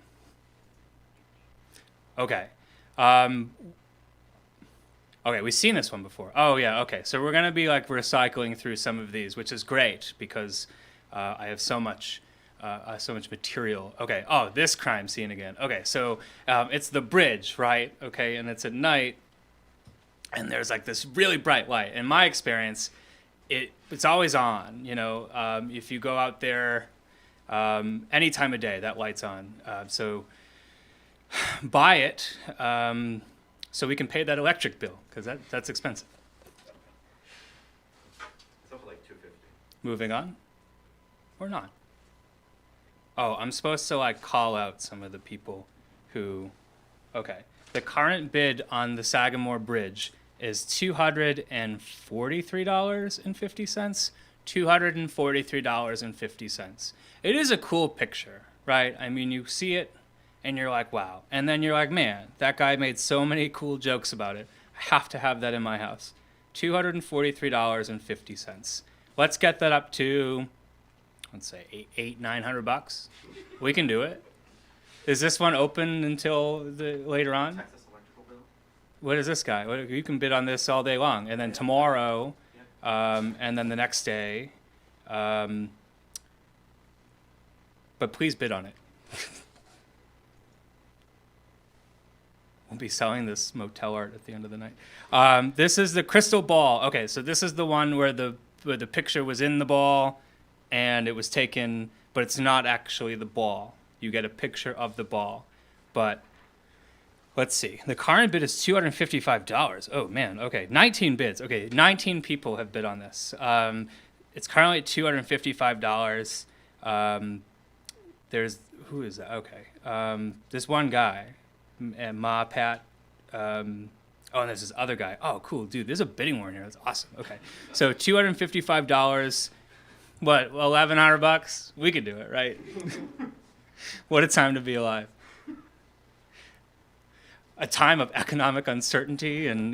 Okay. Okay, we've seen this one before. Oh, yeah, okay. So we're going to be like recycling through some of these, which is great because I have so much material. Okay, oh, this crime scene again. Okay, so it's the bridge, right? Okay, and it's at night, and there's like this really bright light. In my experience, it's always on, you know. If you go out there any time of day, that light's on. So buy it so we can pay that electric bill, because that's expensive. Something like $250. Moving on? Or not? Oh, I'm supposed to like call out some of the people who... Okay. The current bid on the Sagamore Bridge is $243.50. $243.50. It is a cool picture, right? I mean, you see it and you're like, wow. And then you're like, man, that guy made so many cool jokes about it. I have to have that in my house. $243.50. Let's get that up to, let's say, $900. We can do it. Is this one open until later on? Texas electrical bill? What is this guy? You can bid on this all day long. And then tomorrow, and then the next day. But please bid on it. We'll be selling this motel art at the end of the night. This is the crystal ball. Okay, so this is the one where the picture was in the ball and it was taken, but it's not actually the ball. You get a picture of the ball. But let's see. The current bid is $255. Oh, man. Okay, 19 bids. Okay, 19 people have bid on this. It's currently at $255. Who is that? Okay. This one guy, Ma Pat. And there's this other guy. Oh, cool, dude. There's a bidding war in here. That's awesome. Okay. So $255. What, $1,100? We could do it, right? What a time to be alive. a time of economic uncertainty, and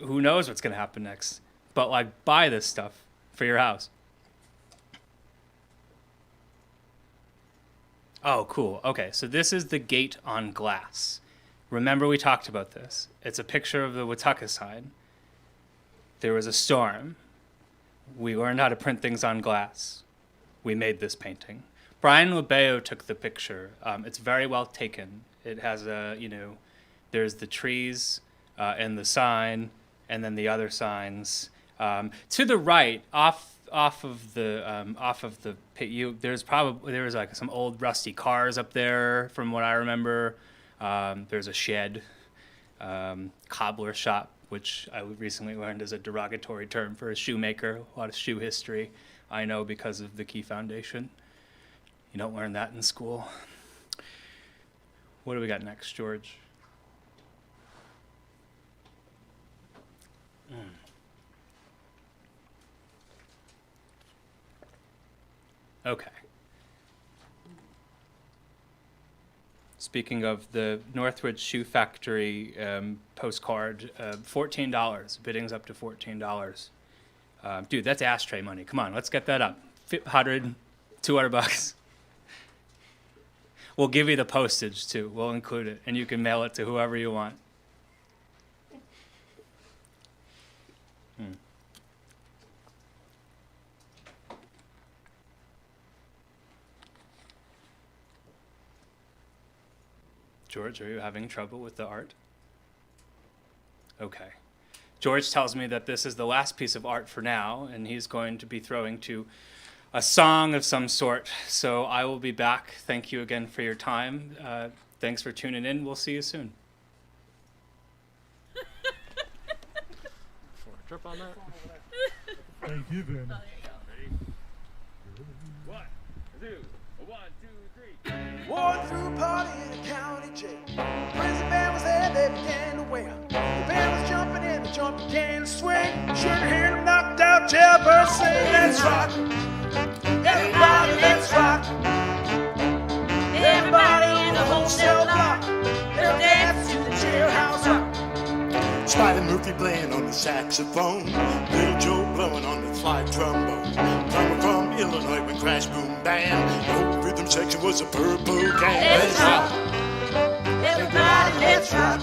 who knows what's going to happen next. But like, buy this stuff for your house. Oh, cool. Okay, so this is the gate on glass. Remember we talked about this. It's a picture of the Wataka sign. There was a storm. We learned how to print things on glass. We made this painting. Brian Labeo took the picture. It's very well taken. It has there's the trees and the sign, and then the other signs. To the right, off of the pit, there was like some old rusty cars up there from what I remember. There's a shed, cobbler shop, which I recently learned is a derogatory term for a shoemaker. A lot of shoe history I know because of the Key Foundation. You don't learn that in school. What do we got next, George? Okay. Speaking of the Northwood Shoe Factory postcard, $14. Bidding's up to $14. Dude, that's ashtray money. Come on, let's get that up. 100, 200 bucks. We'll give you the postage too. We'll include it, and you can mail it to whoever you want. George, are you having trouble with the art? Okay. George tells me that this is the last piece of art for now, and he's going to be throwing to a song of some sort. So I will be back. Thank you again for your time. Thanks for tuning in. We'll see you soon. Trip on that? Thank you, Ben. One, two, 1, 2, 3. Walked through a party in a county jail. Prison band was there, they began to wail. The band was jumping in, the jump began to swing. Should have heard them knocked out jailbirds sing. Let's rock, everybody, let's rock. Everybody in the whole cell block, they'll dance to the jailhouse rock. Spider Murphy playing on the saxophone, Little Joe blowing on the slide trombone. Coming from Illinois when Crash Boom Bam, the whole rhythm section was a purple can. Let's rock, everybody, let's rock.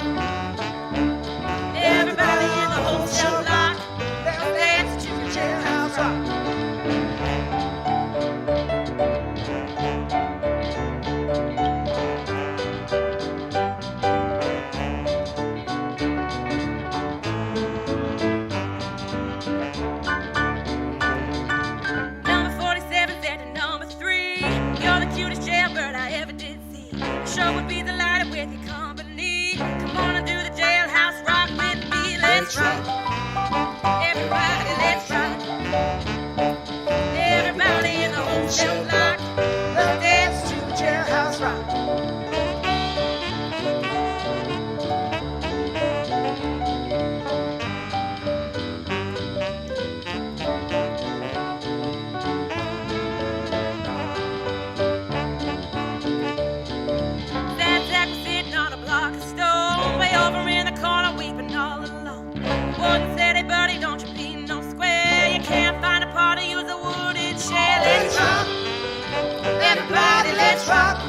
Everybody in the whole cell block, they'll dance to the jailhouse rock. Show would be delighted with your company. Come on and do the jailhouse rock with me. Let's rock. Everybody, let's rock. Everybody in the whole cell block, let's dance to the jailhouse rock. Warden said, hey buddy, don't you be no square. You can't find a party, use a wooden share. Let's rock. Everybody, let's rock.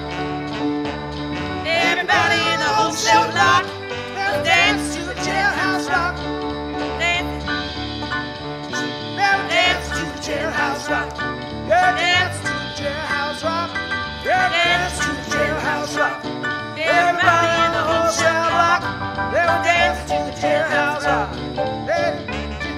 Everybody in the whole cell block, let's dance to the jailhouse rock. Dance. Dance to the jailhouse rock. Yeah, dance to the jailhouse rock. Yeah, dance to the jailhouse rock. Everybody in the whole cell block, they'll dance to the jailhouse rock.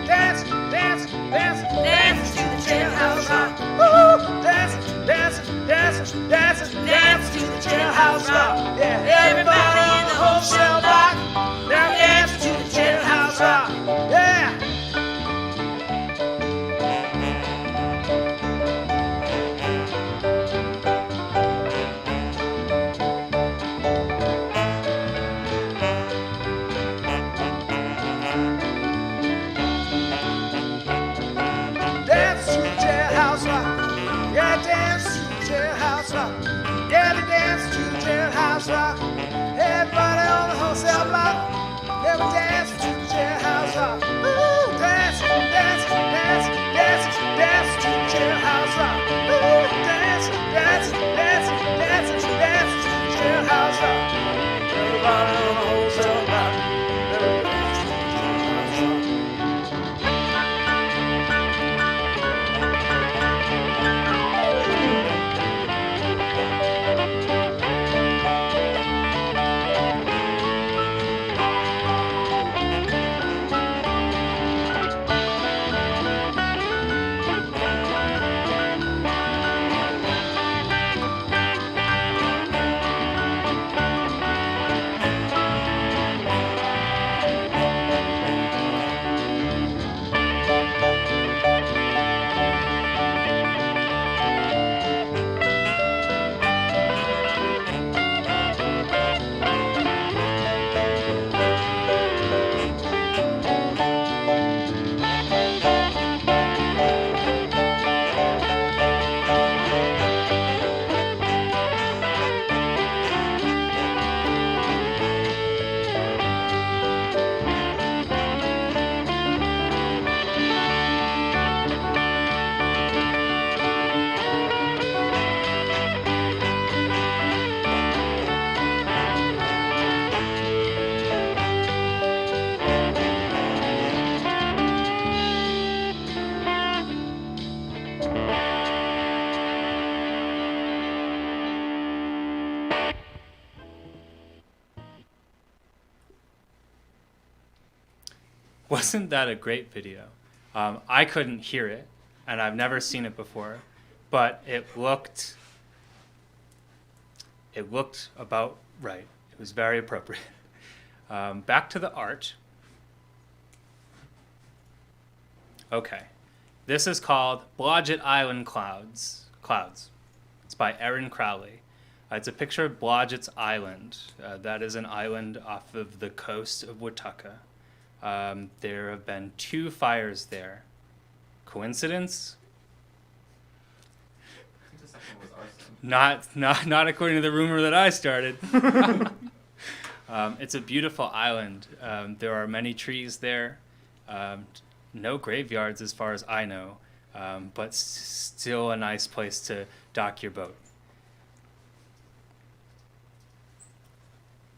Dance, dance, dance, dance to the jailhouse rock. Woo! Dance, dance, dance, dance, dance to the jailhouse rock. Yeah, everybody in the whole cell block, they'll dance to the jailhouse rock. Yeah. Yeah, they dance to the jailhouse rock. Everybody on the the wholesale block. They were dancing to the jailhouse rock. Ooh, dancing, dancing, dancing, dancing, dancing to the jailhouse rock. Ooh, dancing, dancing, dancing, dancing, dancing to the jailhouse rock. Everybody on the wholesale block. They were dancing to the jailhouse rock. Wasn't that a great video? I couldn't hear it, and I've never seen it before, but it looked about right. It was very appropriate. Back to the art. Okay, this is called Blodgett Island Clouds. It's by Erin Crowley. It's a picture of Blodgett's Island. That is an island off of the coast of Watauga. There have been 2 fires there. Coincidence? Not according to the rumor that I started. It's a beautiful island. There are many trees there. No graveyards as far as I know, but still a nice place to dock your boat.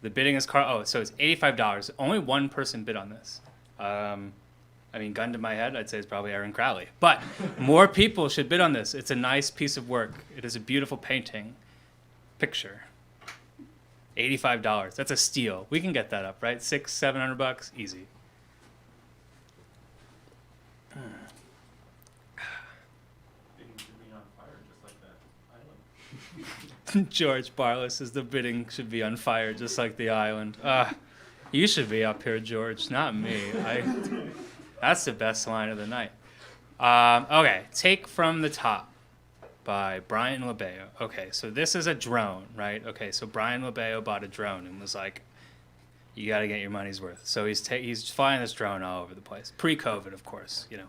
The bidding is so it's $85. Only one person bid on this. I mean, gun to my head, I'd say it's probably Erin Crowley. But more people should bid on this. It's a nice piece of work. It is a beautiful painting. Picture. $85. That's a steal. We can get that up, right? $600-700, easy. George Barlow says the bidding should be on fire, just like the island. You should be up here, George, not me. That's the best line of the night. Okay, Take from the Top by Brian LeBeo. Okay, so this is a drone, right? Okay, so Brian LeBeo bought a drone and was like, you got to get your money's worth. So he's flying this drone all over the place. Pre-COVID, of course, you know.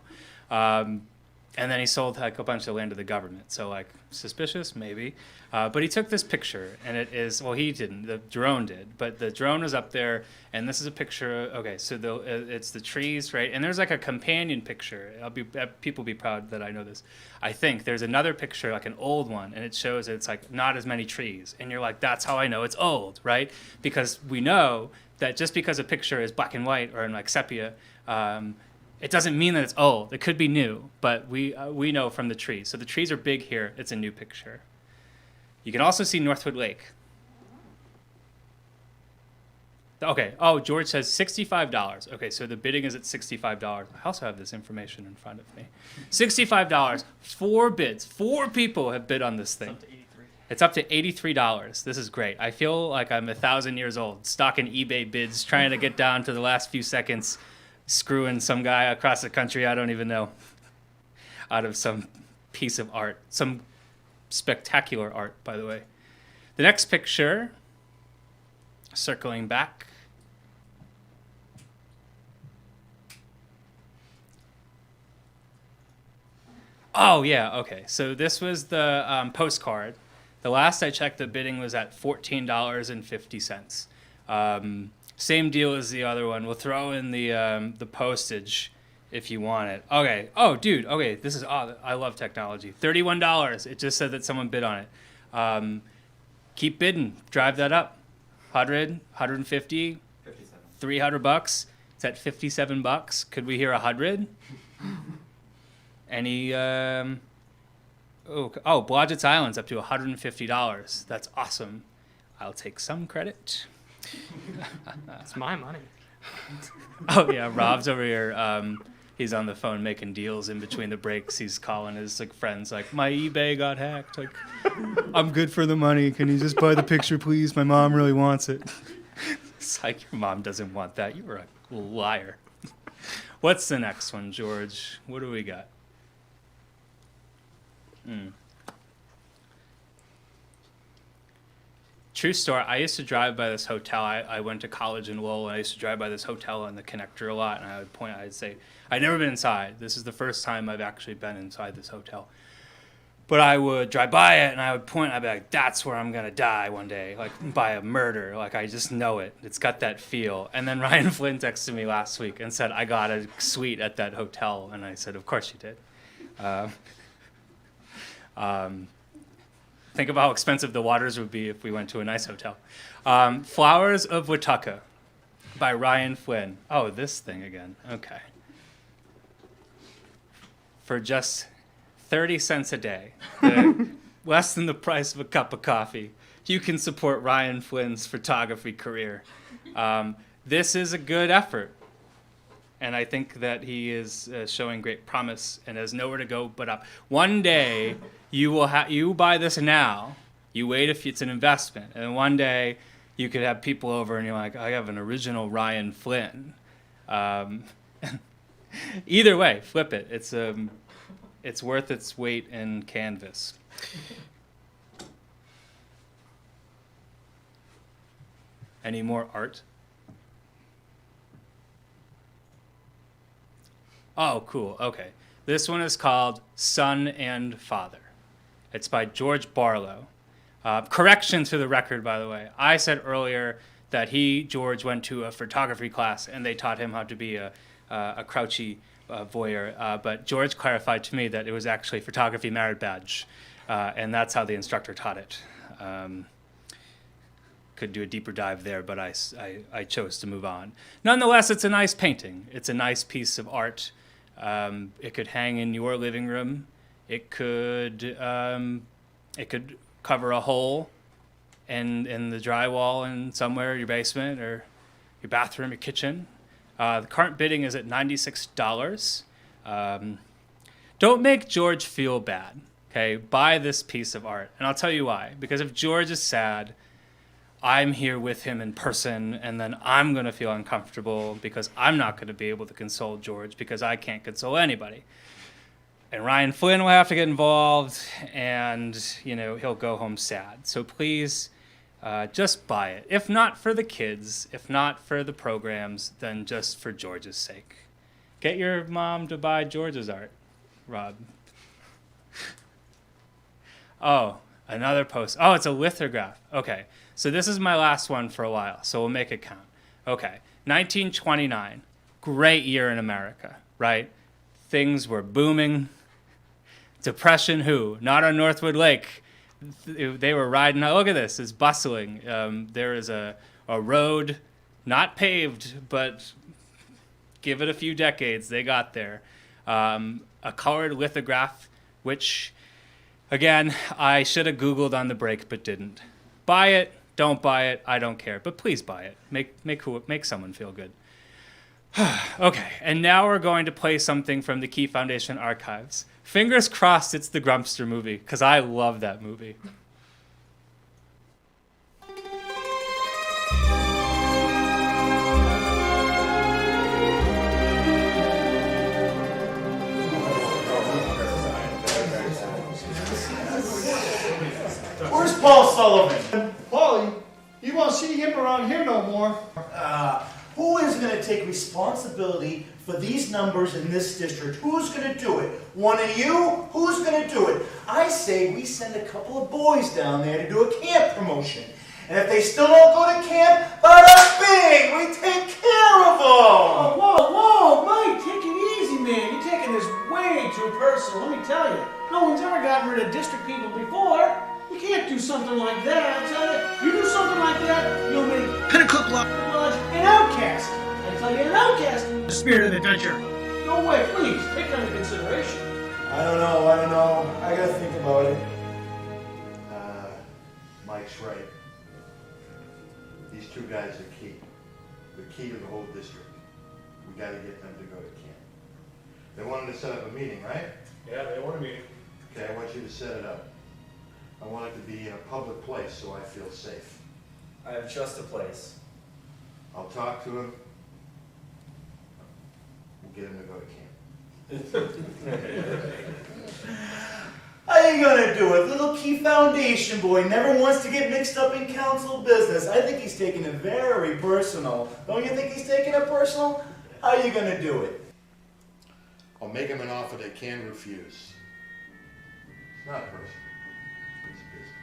And then he sold like a bunch of land to the government. So like suspicious, maybe. But he took this picture, and it is, well, he didn't. The drone did. But the drone was up there, and this is a picture. Okay, so it's the trees, right? And there's like a companion picture. People be proud that I know this. I think there's another picture, like an old one, and it shows it's like not as many trees. And you're like, that's how I know it's old, right? Because we know that just because a picture is black and white or in like sepia, it doesn't mean that it's old. It could be new, but we know from the trees. So the trees are big here. It's a new picture. You can also see Northwood Lake. Okay. Oh, George says $65. Okay, so the bidding is at $65. I also have this information in front of me. $65. 4 bids. 4 people have bid on this thing. It's up to $83. This is great. I feel like I'm 1,000 years old, stocking eBay bids, trying to get down to the last few seconds, screwing some guy across the country I don't even know out of some piece of art. Some spectacular art, by the way. The next picture, circling back. Oh, yeah, okay. So this was the postcard. The last I checked, the bidding was at $14.50. Same deal as the other one. We'll throw in the postage if you want it. Okay. Oh, dude. Okay. This is I love technology. $31. It just said that someone bid on it. Keep bidding. Drive that up. 100, 150, $300. It's at $57. Could we hear 100? Any? Blodgett's Island's up to $150. That's awesome. I'll take some credit. It's my money. Oh yeah, Rob's over here. He's on the phone making deals in between the breaks. He's calling his friends like, my eBay got hacked. Like, I'm good for the money. Can you just buy the picture, please? My mom really wants it. It's like, your mom doesn't want that. You were a liar. What's the next one, George? What do we got? True story. I used to drive by this hotel. I went to college in Lowell, and I used to drive by this hotel on the connector a lot. And I'd say, I'd never been inside. This is the first time I've actually been inside this hotel. But I would drive by it, and I would point. I'd be like, that's where I'm going to die one day, like by a murder. Like, I just know it. It's got that feel. And then Ryan Flynn texted me last week and said, I got a suite at that hotel. And I said, of course you did. Think of how expensive the waters would be if we went to a nice hotel. Flowers of Watauga by Ryan Flynn. Oh, this thing again. Okay. For just 30 cents a day, less than the price of a cup of coffee, you can support Ryan Flynn's photography career. This is a good effort. And I think that he is showing great promise and has nowhere to go but up. One day, you buy this now, you wait if it's an investment, and one day you could have people over and you're like, I have an original Ryan Flynn. Either way, flip it. It's worth its weight in canvas. Any more art? Oh, cool. Okay. This one is called Son and Father. It's by George Barlow. Correction to the record, by the way. I said earlier that George, went to a photography class and they taught him how to be a crouchy voyeur. But George clarified to me that it was actually photography merit badge. And that's how the instructor taught it. Could do a deeper dive there, but I chose to move on. Nonetheless, it's a nice painting. It's a nice piece of art. It could hang in your living room. It could cover a hole in the drywall in somewhere, your basement or your bathroom, your kitchen. The current bidding is at $96. Don't make George feel bad. Okay, buy this piece of art, and I'll tell you why. Because if George is sad, I'm here with him in person, and then I'm going to feel uncomfortable because I'm not going to be able to console George because I can't console anybody. And Ryan Flynn will have to get involved, and he'll go home sad. So please, just buy it. If not for the kids, if not for the programs, then just for George's sake. Get your mom to buy George's art, Rob. Oh, another post. Oh, it's a lithograph. Okay. So this is my last one for a while, so we'll make it count. Okay, 1929, great year in America, right? Things were booming. Depression, not on Northwood Lake. They were riding, look at this, it's bustling. There is a road, not paved, but give it a few decades, they got there. A colored lithograph, which, again, I should have Googled on the break, but didn't. Buy it. Don't buy it. I don't care. But please buy it. Make someone feel good. Okay, and now we're going to play something from the Key Foundation archives. Fingers crossed it's the Grumpster movie, because I love that movie. Where's Paul Sullivan? Paulie, you won't see him around here no more. Who is going to take responsibility for these numbers in this district? Who's going to do it? One of you? Who's going to do it? I say we send a couple of boys down there to do a camp promotion. And if they still don't go to camp, bada bing, we take care of them. Whoa, Mike, take it easy, man. You're taking this way too personal, let me tell you. No one's ever gotten rid of district people before. You can't do something like that, I tell you. You do something like that, you'll make Pinnacook Lodge an outcast. I tell you, an outcast. The spirit of the adventure. No way, please, take that into consideration. I don't know. I gotta think about it. Mike's right. These two guys are key. They're key to the whole district. We gotta get them to go to camp. They wanted to set up a meeting, right? Yeah, they want a meeting. Okay, I want you to set it up. I want it to be in a public place so I feel safe. I have just a place. I'll talk to him. We'll get him to go to camp. How you gonna do it? Little Key Foundation boy never wants to get mixed up in council business. I think he's taking it very personal. Don't you think he's taking it personal? How you gonna do it? I'll make him an offer they can't refuse. It's not personal. It's business.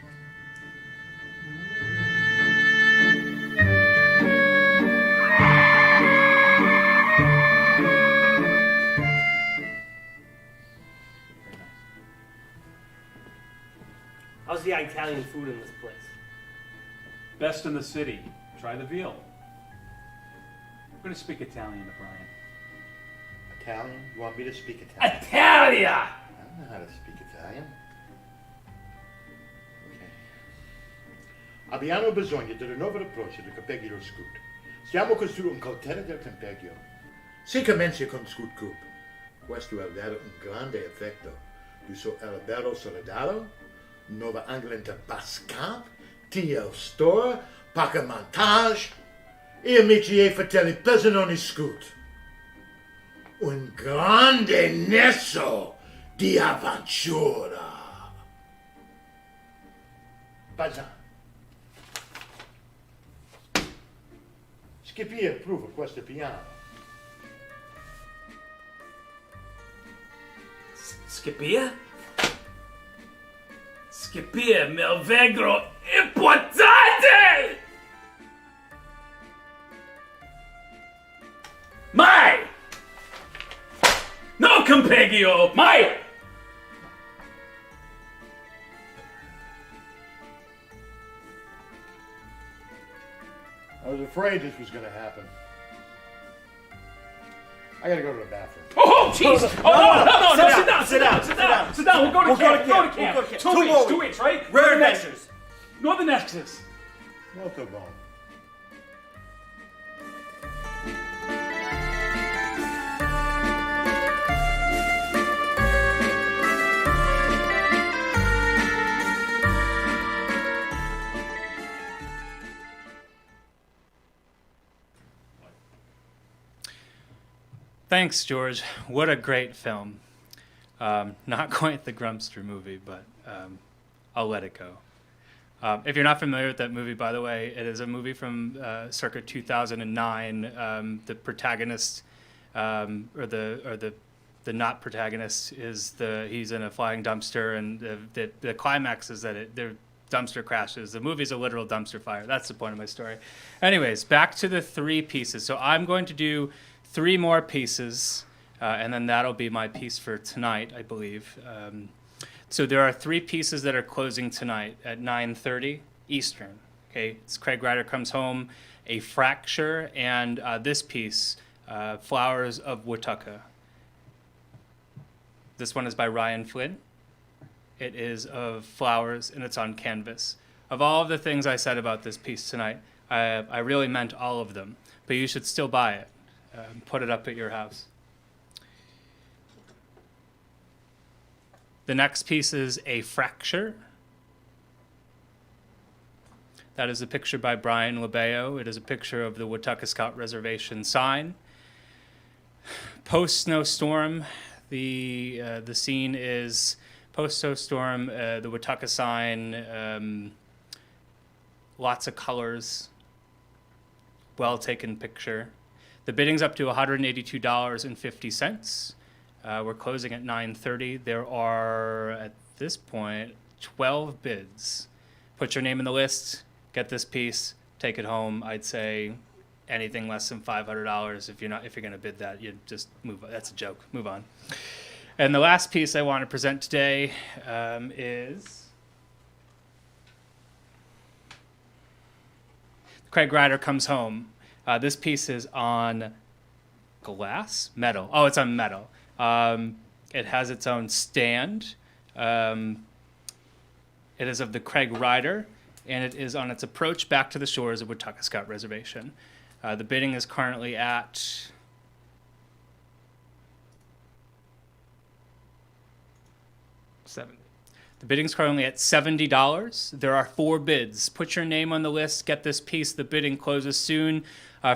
How's the Italian food in this place? Best in the city. Try the veal. I'm going to speak Italian to Brian. Italian? You want me to speak Italian? Italia! I don't know how to speak Italian. Okay. Abbiamo bisogno di un nuovo approccio di Campeggio Scoot. Stiamo costruendo un quartiere del Campeggio. Si comincia con Scoot Coop. Questo avrà un grande effetto. Du so albero solidario, Nova England Bascamp, TL Store, Paca Montage, e amici e fratelli pesanoni Scoot. Un grande nesso di avventura. Bazan. Schipia approva questo piano. Schipia? Schipia, Melvegro, importante! Mai! No Campeggio, mai! I was afraid this was going to happen. I gotta go to the bathroom. Oh, jeez! Oh, no, sit down. Sit down. We'll go to camp. 2 weeks, right? Rare adventures. Northern Exodus. Molto bone. Thanks, George. What a great film. Not quite the Grumpster movie, but I'll let it go. If you're not familiar with that movie, by the way, it is a movie from circa 2009. The protagonist, or the not protagonist, he's in a flying dumpster, and the climax is that the dumpster crashes. The movie's a literal dumpster fire. That's the point of my story. Anyways, back to the 3 pieces. So I'm going to do 3 more pieces, and then that'll be my piece for tonight, I believe. So there are 3 pieces that are closing tonight at 9:30 Eastern. Okay, it's Craig Ryder Comes Home, A Fracture, and this piece, Flowers of Watauga. This one is by Ryan Flynn. It is of flowers, and it's on canvas. Of all of the things I said about this piece tonight, I really meant all of them, but you should still buy it. Put it up at your house. The next piece is A Fracture. That is a picture by Brian LeBeo. It is a picture of the Watauga Scout Reservation sign. Post-snowstorm, the scene is post-snowstorm, the Watauga sign, lots of colors, well-taken picture. The bidding's up to $182.50. We're closing at 9:30. There are, at this point, 12 bids. Put your name in the list. get this piece, take it home. I'd say anything less than $500. If you're going to bid that, you just move on. That's a joke. Move on. And the last piece I want to present today is Craig Ryder Comes Home. This piece is on metal. Oh, it's on metal. It has its own stand. It is of the Craig Ryder, and it is on its approach back to the shores of Watucka Reservation. The bidding is currently at $70. There are 4 bids. Put your name on the list. Get this piece. The bidding closes soon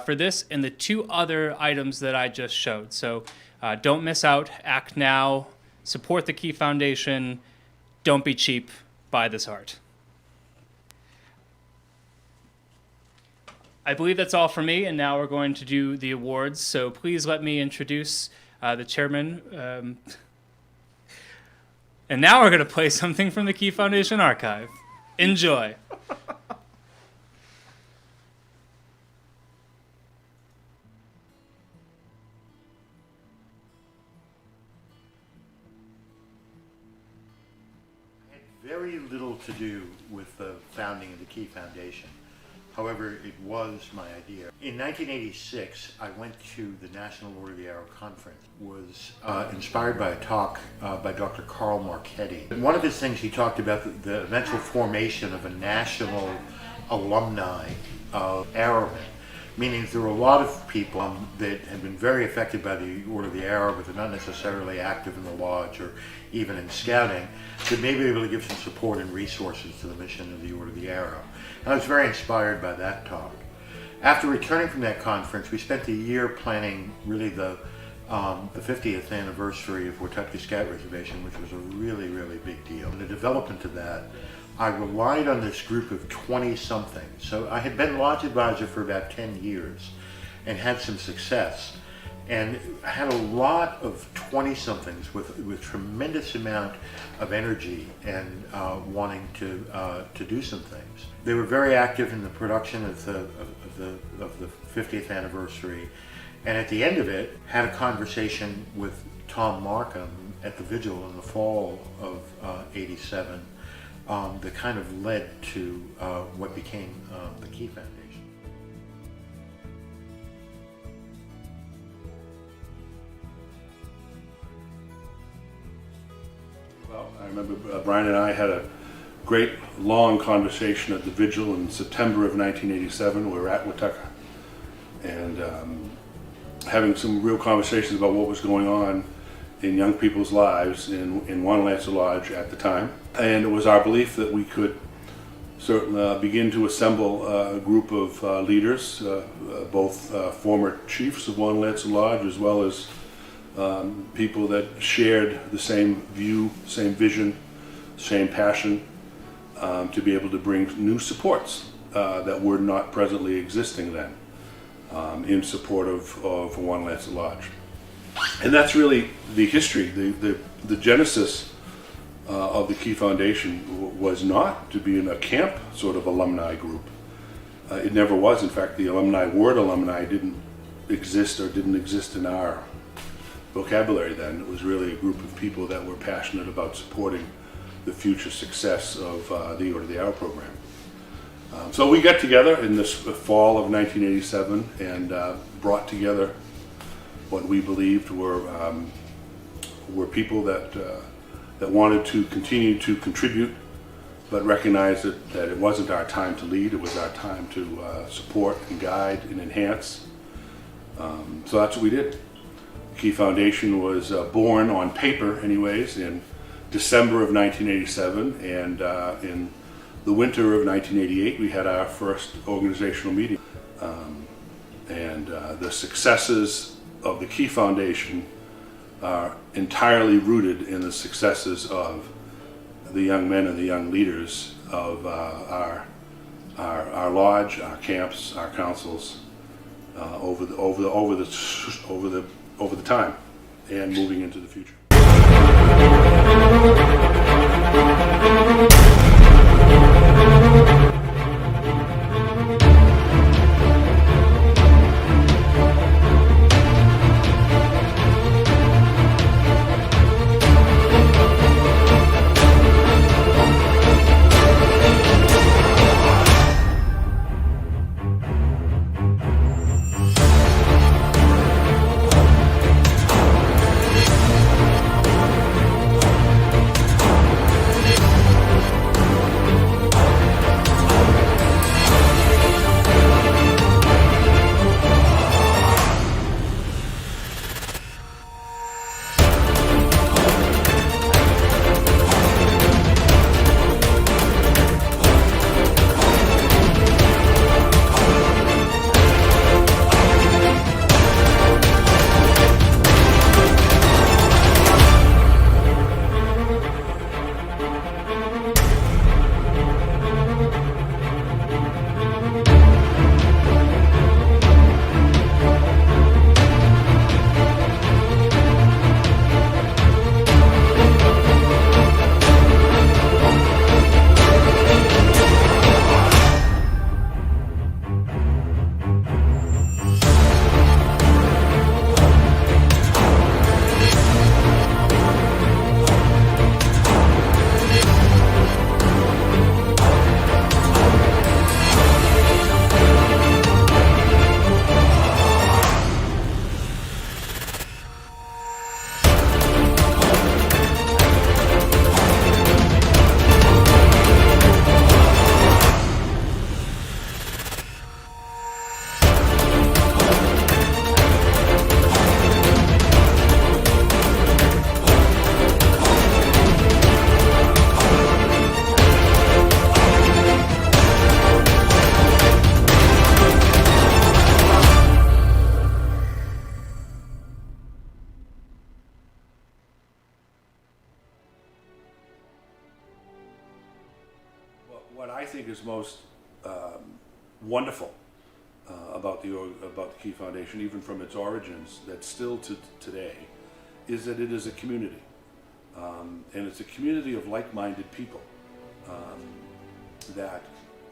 for this and the 2 other items that I just showed. So don't miss out. Act now. Support the Key Foundation. Don't be cheap. Buy this art. I believe that's all for me, and now we're going to do the awards. So please let me introduce the chairman. And now we're going to play something from the Key Foundation archive. Enjoy. Very little to do with the founding of the Key Foundation. However, it was my idea. In 1986, I went to the National Order of the Arrow Conference. Was inspired by a talk by Dr. Carl Marchetti. And one of his things, he talked about the eventual formation of a national alumni of Arrowmen, meaning there were a lot of people that had been very affected by the Order of the Arrow, but they're not necessarily active in the lodge or even in scouting, that may be able to give some support and resources to the mission of the Order of the Arrow. And I was very inspired by that talk. After returning from that conference, we spent a year planning really the 50th anniversary of Watucka Scout Reservation, which was a really, really big deal. In the development of that, I relied on this group of 20-somethings. So I had been lodge advisor for about 10 years and had some success. And I had a lot of 20-somethings with tremendous amount of energy and wanting to do some things. They were very active in the production of the 50th anniversary, and at the end of it, had a conversation with Tom Markham at the vigil in the fall of '87 that kind of led to what became the Key Foundation. Well, I remember Brian and I had a great long conversation at the vigil in September of 1987. We were at Watucka and having some real conversations about what was going on in young people's lives in Juan Lancer Lodge at the time. And it was our belief that we could certainly begin to assemble a group of leaders, both former chiefs of Juan Lancer Lodge as well as people that shared the same view, same vision, same passion, to be able to bring new supports that were not presently existing then in support of Juan Lancer Lodge. And that's really the history, the genesis of the Key Foundation was not to be in a camp sort of alumni group. It never was. In fact, the word alumni didn't exist in our vocabulary then. It was really a group of people that were passionate about supporting the future success of the Order of the Arrow program. So we got together in this fall of 1987 and brought together what we believed were people that wanted to continue to contribute, but recognized that it wasn't our time to lead, it was our time to support and guide and enhance. So that's what we did. The Key Foundation was born on paper anyways in December of 1987, and in the winter of 1988 we had our first organizational meeting. And the successes of the Key Foundation are entirely rooted in the successes of the young men and the young leaders of our lodge, our camps, our councils over the time and moving into the future. is most wonderful about the Key Foundation, even from its origins, that still to today, is that it is a community, and it's a community of like-minded people that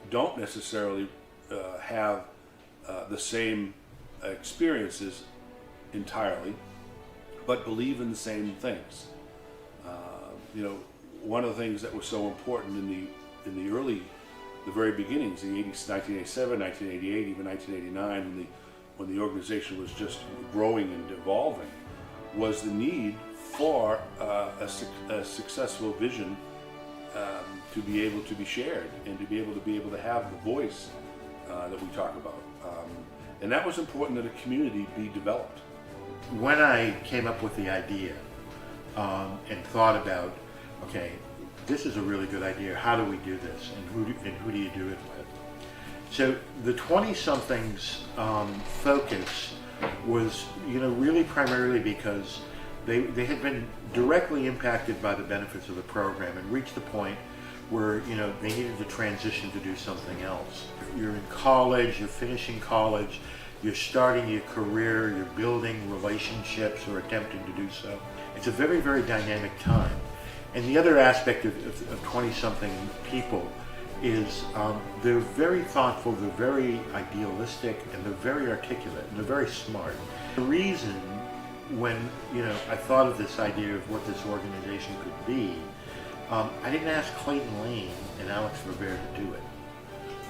don't necessarily have the same experiences entirely, but believe in the same things. You know, one of the things that was so important in the very beginnings, the 80s, 1987, 1988, even 1989, when the organization was just growing and evolving, was the need for a successful vision to be able to be shared and to be able to have the voice that we talk about. And that was important that a community be developed. When I came up with the idea and thought about, okay, this is a really good idea, how do we do this, and who do you do it with? So the 20-somethings focus was, really primarily because they had been directly impacted by the benefits of the program and reached the point where, they needed to transition to do something else. You're in college, you're finishing college, you're starting your career, you're building relationships or attempting to do so. It's a very, very dynamic time. And the other aspect of 20-something people is they're very thoughtful, they're very idealistic, and they're very articulate, and they're very smart. The reason when, I thought of this idea of what this organization could be, I didn't ask Clayton Lane and Alex Rivera to do it.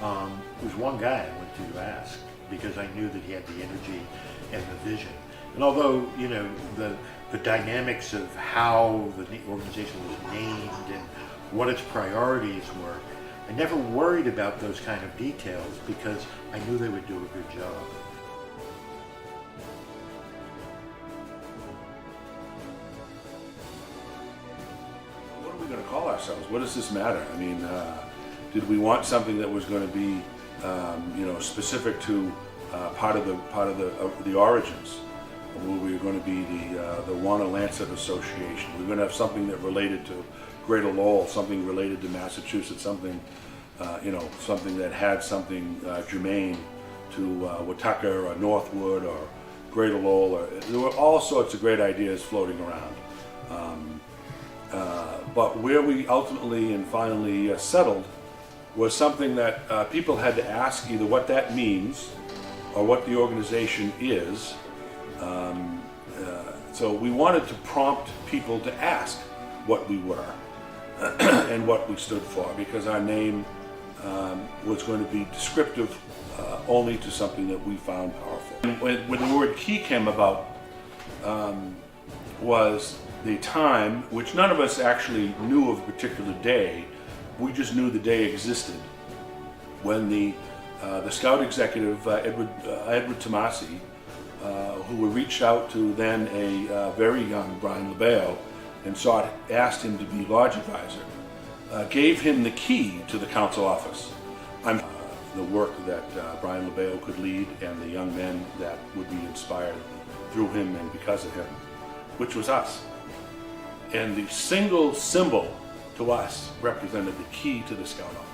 It was one guy I went to ask because I knew that he had the energy and the vision. And although, the dynamics of how the organization was named and what its priorities were, I never worried about those kind of details because I knew they would do a good job. What are we going to call ourselves? What does this matter? I mean, did we want something that was going to be, specific to part of the origins? Or were we going to be the Wanna-Lancet Association? We're going to have something that related to Greater Lowell, something related to Massachusetts, something, something that had something germane to Watauga or Northwood or Greater Lowell. There were all sorts of great ideas floating around. But where we ultimately and finally settled was something that people had to ask either what that means or what the organization is. So we wanted to prompt people to ask what we were and what we stood for, because our name was going to be descriptive only to something that we found powerful. When the word key came about, was the time, which none of us actually knew of a particular day, we just knew the day existed, when the Scout executive, Edward Tomasi, who reached out to then a very young Brian LeBeo and asked him to be lodge advisor, gave him the key to the council office. The work that Brian LeBeo could lead and the young men that would be inspired through him and because of him, which was us. And the single symbol to us represented the key to the Scout office.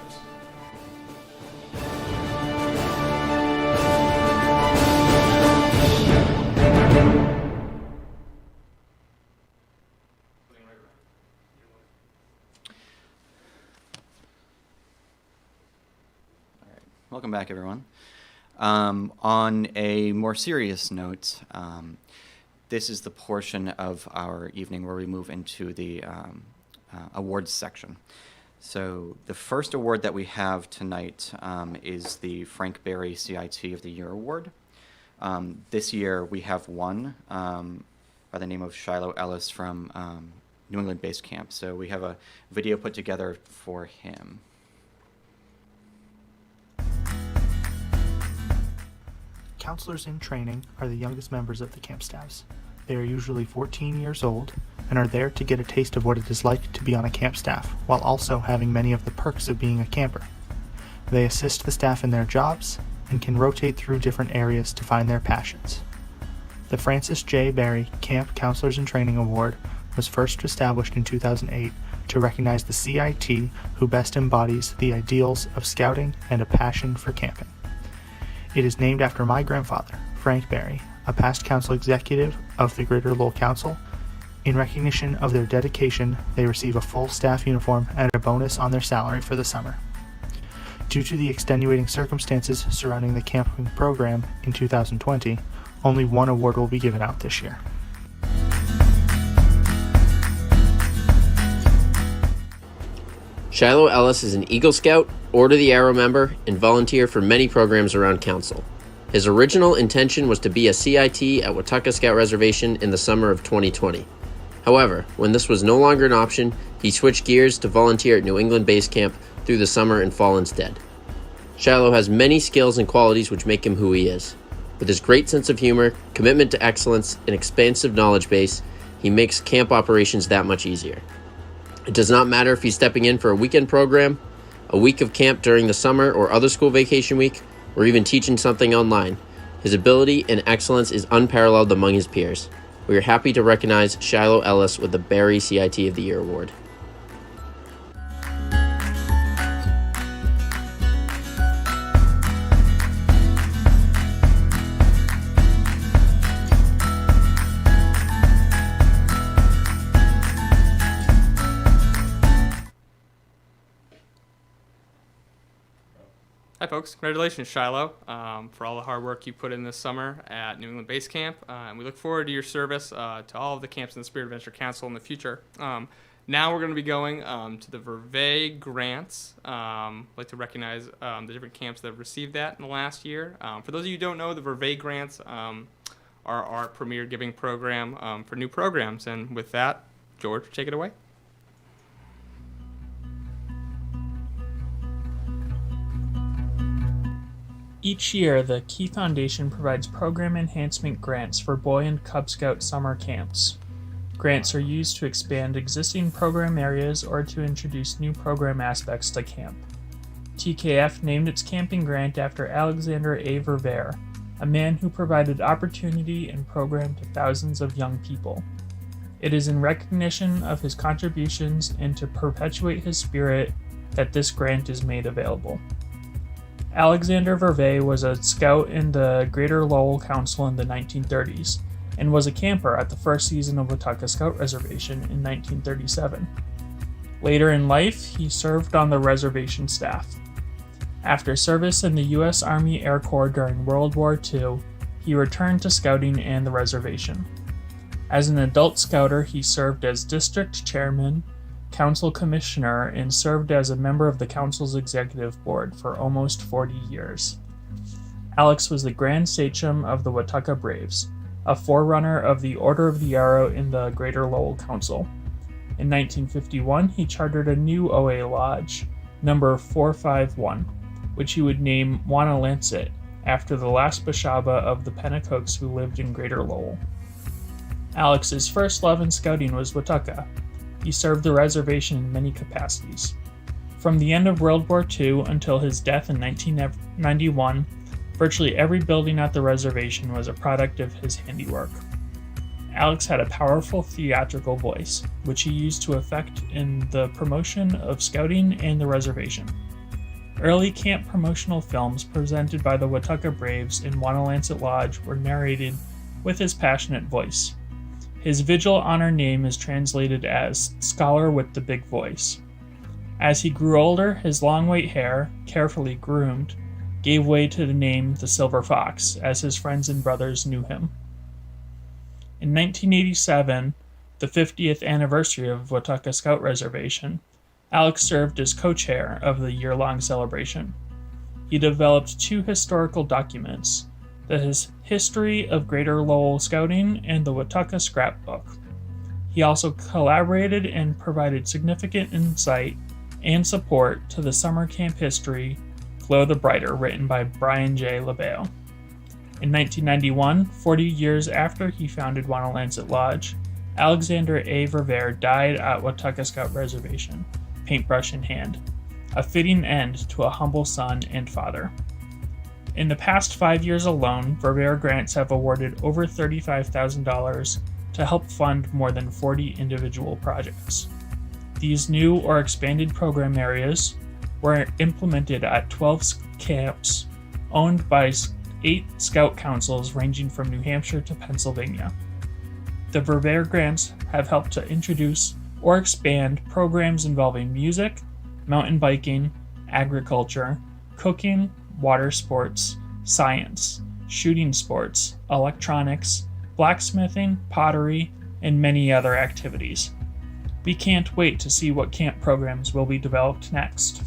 Welcome back, everyone. On a more serious note, this is the portion of our evening where we move into the awards section. So the first award that we have tonight is the Frank Berry CIT of the Year Award. This year we have one by the name of Shiloh Ellis from New England Base Camp. So we have a video put together for him. Counselors in training are the youngest members of the camp staffs. They are usually 14 years old and are there to get a taste of what it is like to be on a camp staff, while also having many of the perks of being a camper. They assist the staff in their jobs and can rotate through different areas to find their passions. The Francis J. Berry Camp Counselors in Training Award was first established in 2008 to recognize the CIT who best embodies the ideals of scouting and a passion for camping. It is named after my grandfather, Frank Berry, a past council executive of the Greater Lowell Council. In recognition of their dedication, they receive a full staff uniform and a bonus on their salary for the summer. Due to the extenuating circumstances surrounding the camping program in 2020, only one award will be given out this year. Shiloh Ellis is an Eagle Scout, Order of the Arrow member, and volunteer for many programs around Council. His original intention was to be a CIT at Watauga Scout Reservation in the summer of 2020. However, when this was no longer an option, he switched gears to volunteer at New England Base Camp through the summer and fall instead. Shiloh has many skills and qualities which make him who he is. With his great sense of humor, commitment to excellence, and expansive knowledge base, he makes camp operations that much easier. It does not matter if he's stepping in for a weekend program, a week of camp during the summer or other school vacation week, or even teaching something online. His ability and excellence is unparalleled among his peers. We are happy to recognize Shiloh Ellis with the Berry CIT of the Year Award. Hi folks, congratulations Shiloh for all the hard work you put in this summer at New England Base Camp, and we look forward to your service to all of the camps in the Spirit Adventure Council in the future. Now we're going to be going to the Vervey Grants. I'd like to recognize the different camps that have received that in the last year. For those of you who don't know, the Vervey Grants are our premier giving program for new programs, and with that, George, take it away. Each year, the Key Foundation provides program enhancement grants for Boy and Cub Scout summer camps. Grants are used to expand existing program areas or to introduce new program aspects to camp. TKF named its camping grant after Alexander A. Verveer, a man who provided opportunity and program to thousands of young people. It is in recognition of his contributions and to perpetuate his spirit that this grant is made available. Alexander Vervey was a scout in the Greater Lowell Council in the 1930s and was a camper at the first season of Watauga Scout Reservation in 1937. Later in life, he served on the reservation staff. After service in the U.S. Army Air Corps during World War II, he returned to scouting and the reservation. As an adult scouter, he served as district chairman, council commissioner, and served as a member of the council's executive board for almost 40 years. Alex was the Grand Sachem of the Watauga Braves, a forerunner of the Order of the Arrow in the Greater Lowell Council. In 1951, he chartered a new OA lodge, number 451, which he would name Wanalancet, after the last Bashaba of the Penacooks who lived in Greater Lowell. Alex's first love in scouting was Watauga. He served the reservation in many capacities. From the end of World War II until his death in 1991, virtually every building at the reservation was a product of his handiwork. Alex had a powerful theatrical voice, which he used to effect in the promotion of scouting and the reservation. Early camp promotional films presented by the Watauga Braves in Wanalancet Lodge were narrated with his passionate voice. His Vigil honor name is translated as Scholar with the Big Voice. As he grew older, his long white hair, carefully groomed, gave way to the name the Silver Fox, as his friends and brothers knew him. In 1987, the 50th anniversary of Watauga Scout Reservation, Alex served as co-chair of the year-long celebration. He developed 2 historical documents, the History of Greater Lowell Scouting and the Watauga Scrapbook. He also collaborated and provided significant insight and support to the summer camp history, Glow the Brighter, written by Brian J. LaBelle. In 1991, 40 years after he founded Wanalancet Lodge, Alexander A. Verveer died at Watauga Scout Reservation, paintbrush in hand, a fitting end to a humble son and father. In the past 5 years alone, Verveer grants have awarded over $35,000 to help fund more than 40 individual projects. These new or expanded program areas were implemented at 12 camps owned by 8 Scout councils ranging from New Hampshire to Pennsylvania. The Verveer grants have helped to introduce or expand programs involving music, mountain biking, agriculture, cooking, water sports, science, shooting sports, electronics, blacksmithing, pottery, and many other activities. We can't wait to see what camp programs will be developed next.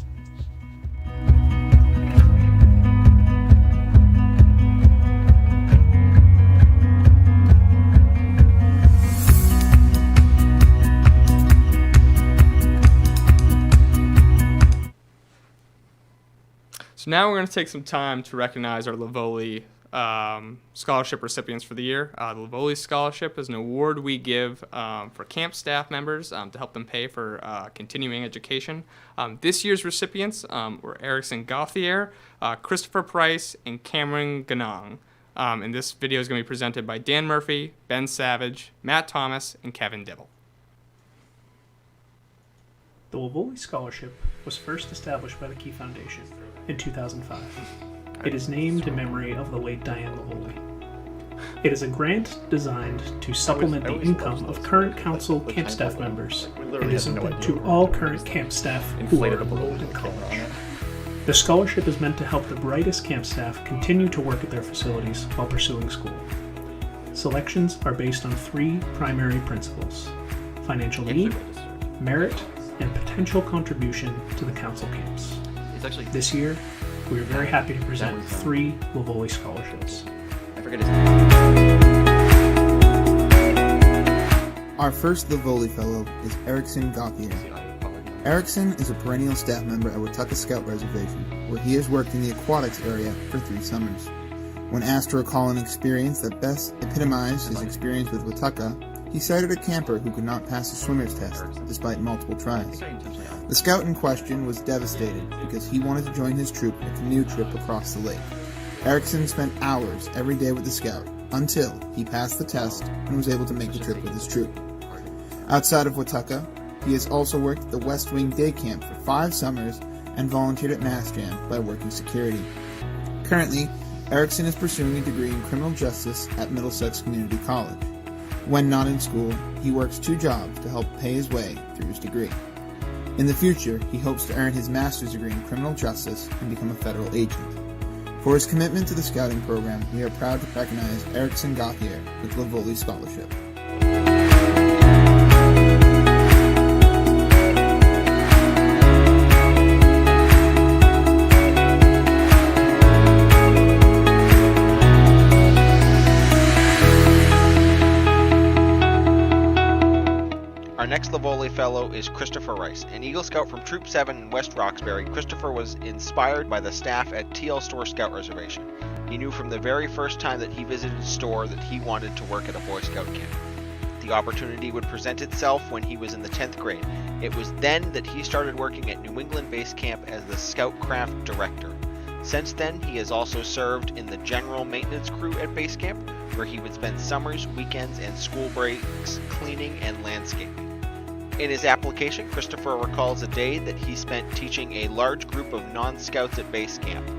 So now we're going to take some time to recognize our Livoli scholarship recipients for the year. The Livoli Scholarship is an award we give for camp staff members to help them pay for continuing education. This year's recipients were Erickson Gauthier, Christopher Price, and Cameron Ganong. And this video is going to be presented by Dan Murphy, Ben Savage, Matt Thomas, and Kevin Dibble. The Livoli Scholarship was first established by the Key Foundation in 2005. It is named in memory of the late Diane Livoli. It is a grant designed to supplement the income of current council camp staff members and is open to all current camp staff who are enrolled in college. The scholarship is meant to help the brightest camp staff continue to work at their facilities while pursuing school. Selections are based on 3 primary principles: financial need, merit, and potential contribution to the council camps. This year, we are very happy to present 3 Livoli scholarships. I forget his name. Our first Livoli Fellow is Erickson Gauthier. Erickson is a perennial staff member at Watauga Scout Reservation, where he has worked in the aquatics area for 3 summers. When asked to recall an experience that best epitomized his experience with Watauga, he cited a camper who could not pass a swimmer's test, despite multiple tries. The scout in question was devastated because he wanted to join his troop in a canoe trip across the lake. Erickson spent hours every day with the scout until he passed the test and was able to make the trip with his troop. Outside of Watauga, he has also worked at the West Wing Day Camp for 5 summers and volunteered at Mass Jam by working security. Currently, Erickson is pursuing a degree in criminal justice at Middlesex Community College. When not in school, he works 2 jobs to help pay his way through his degree. In the future, he hopes to earn his master's degree in criminal justice and become a federal agent. For his commitment to the scouting program, we are proud to recognize Erickson Gauthier with Livoli Scholarship. Our next Livoli Fellow is Christopher Rice. An Eagle Scout from Troop 7 in West Roxbury, Christopher was inspired by the staff at TL Store Scout Reservation. He knew from the very first time that he visited Store that he wanted to work at a Boy Scout camp. The opportunity would present itself when he was in the 10th grade. It was then that he started working at New England Base Camp as the Scoutcraft Director. Since then, he has also served in the general maintenance crew at Base Camp, where he would spend summers, weekends, and school breaks cleaning and landscaping. In his application, Christopher recalls a day that he spent teaching a large group of non-scouts at base camp.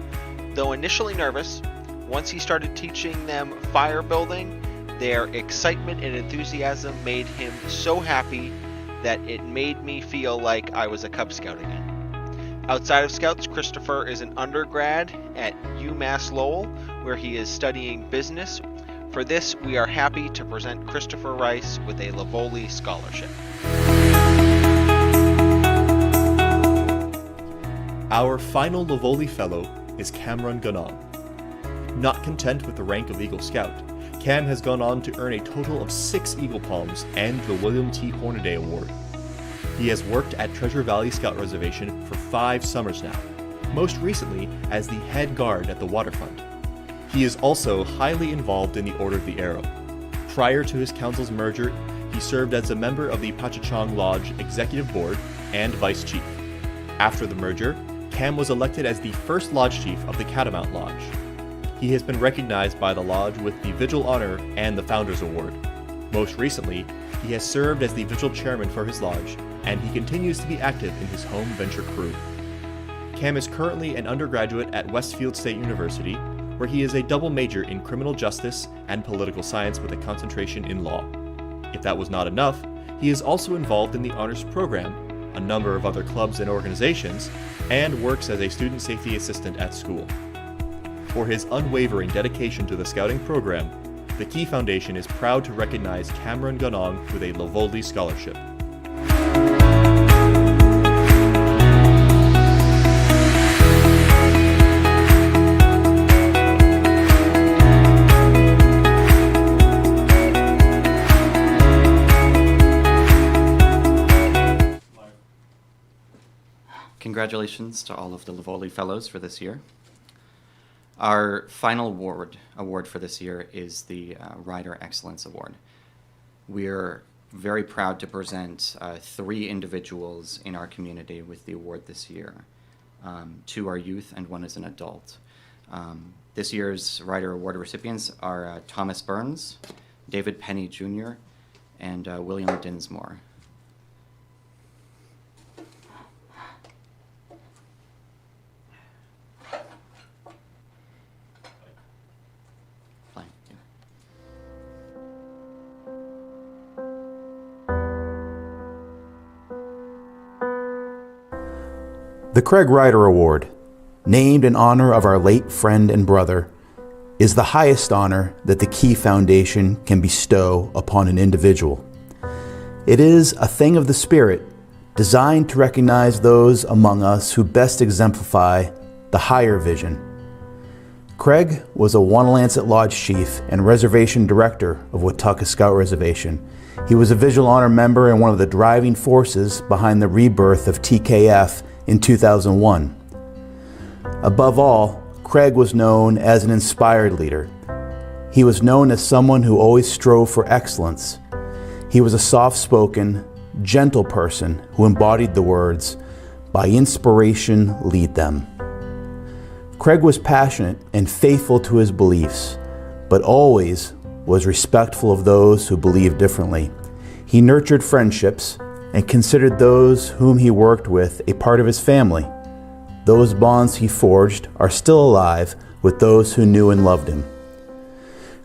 Though initially nervous, once he started teaching them fire building, their excitement and enthusiasm made him so happy that it made me feel like I was a Cub Scout again. Outside of Scouts, Christopher is an undergrad at UMass Lowell, where he is studying business. For this, we are happy to present Christopher Rice with a Livoli Scholarship. Our final Livoli Fellow is Cameron Ganong. Not content with the rank of Eagle Scout, Cam has gone on to earn a total of 6 Eagle Palms and the William T. Hornaday Award. He has worked at Treasure Valley Scout Reservation for 5 summers now, most recently as the head guard at the waterfront. He is also highly involved in the Order of the Arrow. Prior to his council's merger, he served as a member of the Pachachong Lodge Executive Board and Vice Chief. After the merger, Cam was elected as the first Lodge Chief of the Catamount Lodge. He has been recognized by the Lodge with the Vigil Honor and the Founders Award. Most recently, he has served as the Vigil Chairman for his Lodge and he continues to be active in his home venture crew. Cam is currently an undergraduate at Westfield State University, where he is a double major in criminal justice and political science with a concentration in law. If that was not enough, he is also involved in the honors program, a number of other clubs and organizations, and works as a student safety assistant at school. For his unwavering dedication to the Scouting program, the Key Foundation is proud to recognize Cameron Ganong with a Livoli Scholarship. Congratulations to all of the Livoli Fellows for this year. Our final award for this year is the Rider Excellence Award. We're very proud to present 3 individuals in our community with the award this year. 2 are youth and 1 is an adult. This year's Rider Award recipients are Thomas Burns, David Penny Jr., and William Dinsmore. The Craig Ryder Award, named in honor of our late friend and brother, is the highest honor that the Key Foundation can bestow upon an individual. It is a thing of the spirit, designed to recognize those among us who best exemplify the higher vision. Craig was a Wanalancet Lodge chief and reservation director of Watauga Scout Reservation. He was a Visual Honor member and one of the driving forces behind the rebirth of TKF in 2001. Above all, Craig was known as an inspired leader. He was known as someone who always strove for excellence. He was a soft-spoken, gentle person who embodied the words, "By inspiration, lead them." Craig was passionate and faithful to his beliefs, but always was respectful of those who believed differently. He nurtured friendships and considered those whom he worked with a part of his family. Those bonds he forged are still alive with those who knew and loved him.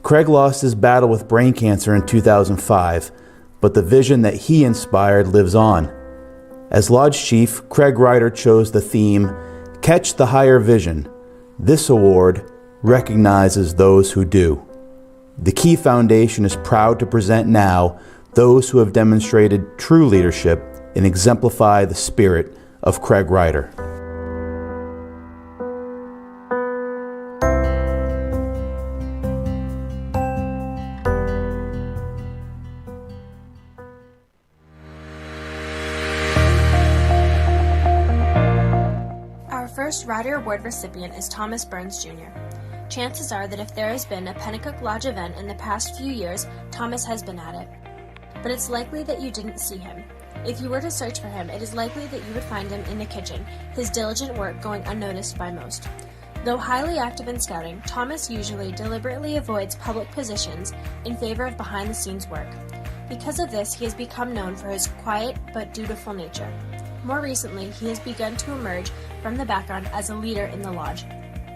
Craig lost his battle with brain cancer in 2005, but the vision that he inspired lives on. As Lodge Chief, Craig Ryder chose the theme, "Catch the Higher Vision." This award recognizes those who do. The Key Foundation is proud to present now those who have demonstrated true leadership and exemplify the spirit of Craig Ryder. Our first Ryder Award recipient is Thomas Burns Jr. Chances are that if there has been a Pennacook Lodge event in the past few years, Thomas has been at it. But it's likely that you didn't see him. If you were to search for him, it is likely that you would find him in the kitchen, his diligent work going unnoticed by most. Though highly active in scouting, Thomas usually deliberately avoids public positions in favor of behind-the-scenes work. Because of this, he has become known for his quiet but dutiful nature. More recently, he has begun to emerge from the background as a leader in the lodge,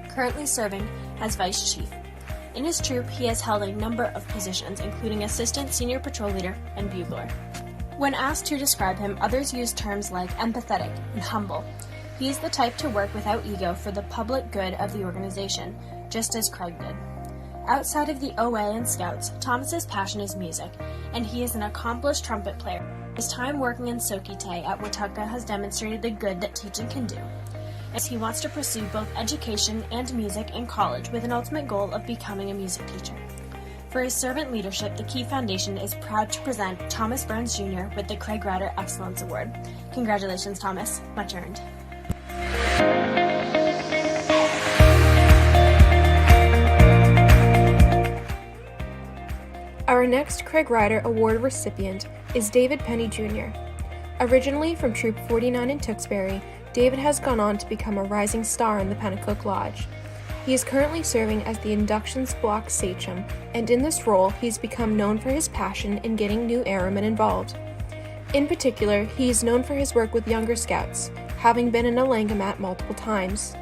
currently serving as vice chief. In his troop, he has held a number of positions, including assistant senior patrol leader and bugler. When asked to describe him, others use terms like empathetic and humble. He is the type to work without ego for the public good of the organization, just as Craig did. Outside of the OA and Scouts, Thomas's passion is music, and he is an accomplished trumpet player. His time working in Sokite at Watauga has demonstrated the good that teaching can do, as he wants to pursue both education and music in college with an ultimate goal of becoming a music teacher. For his servant leadership, the Key Foundation is proud to present Thomas Burns Jr. with the Craig Ryder Excellence Award. Congratulations, Thomas. Much earned. Our next Craig Ryder Award recipient is David Penny Jr. Originally from Troop 49 in Tewksbury, David has gone on to become a rising star in the Pennacook Lodge. He is currently serving as the Inductions Block Sachem, and in this role, he's become known for his passion in getting new airmen involved. In particular, he is known for his work with younger scouts, having been in Alangamat multiple times.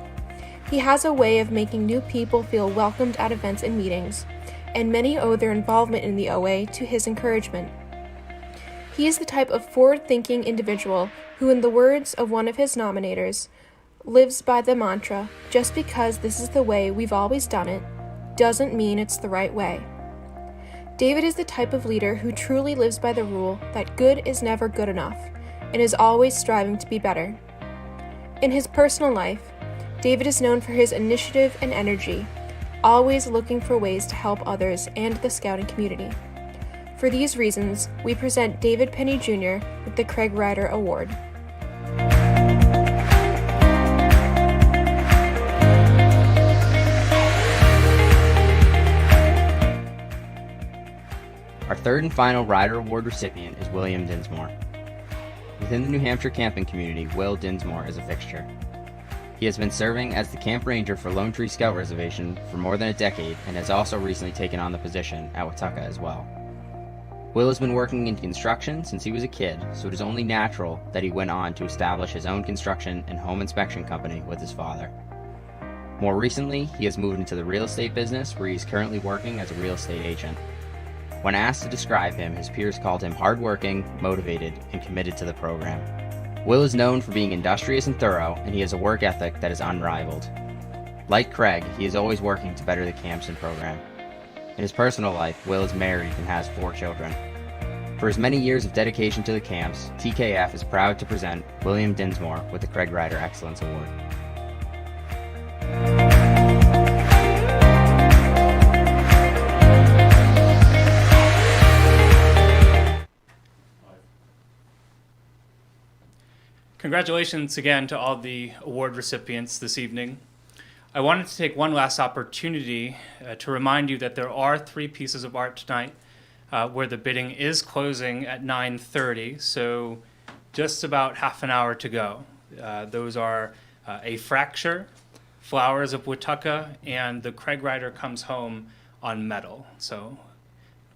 He has a way of making new people feel welcomed at events and meetings, and many owe their involvement in the OA to his encouragement. He is the type of forward-thinking individual who, in the words of one of his nominators, lives by the mantra, "Just because this is the way we've always done it, doesn't mean it's the right way." David is the type of leader who truly lives by the rule that good is never good enough, and is always striving to be better. In his personal life, David is known for his initiative and energy, always looking for ways to help others and the scouting community. For these reasons, we present David Penny Jr. with the Craig Ryder Award. Our third and final Ryder Award recipient is William Dinsmore. Within the New Hampshire camping community, Will Dinsmore is a fixture. He has been serving as the camp ranger for Lone Tree Scout Reservation for more than a decade and has also recently taken on the position at Watauga as well. Will has been working in construction since he was a kid, so it is only natural that he went on to establish his own construction and home inspection company with his father. More recently, he has moved into the real estate business where he is currently working as a real estate agent. When asked to describe him, his peers called him hardworking, motivated, and committed to the program. Will is known for being industrious and thorough, and he has a work ethic that is unrivaled. Like Craig, he is always working to better the camps and program. In his personal life, Will is married and has 4 children. For his many years of dedication to the camps, TKF is proud to present William Dinsmore with the Craig Ryder Excellence Award. Congratulations again to all the award recipients this evening. I wanted to take one last opportunity to remind you that there are 3 pieces of art tonight where the bidding is closing at 9:30, so just about half an hour to go. Those are A Fracture, Flowers of Watauga, and The Craig Ryder Comes Home on metal. So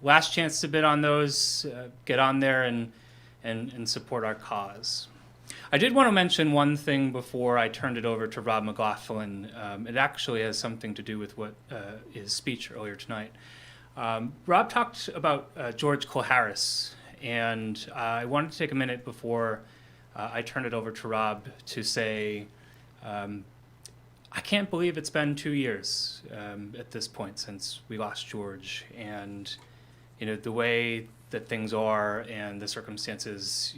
last chance to bid on those. Get on there and support our cause. I did want to mention one thing before I turned it over to Rob McLaughlin. It actually has something to do with what his speech earlier tonight. Rob talked about George Colharris, and I wanted to take a minute before I turn it over to Rob to say I can't believe it's been 2 years at this point since we lost George, and the way that things are and the circumstances.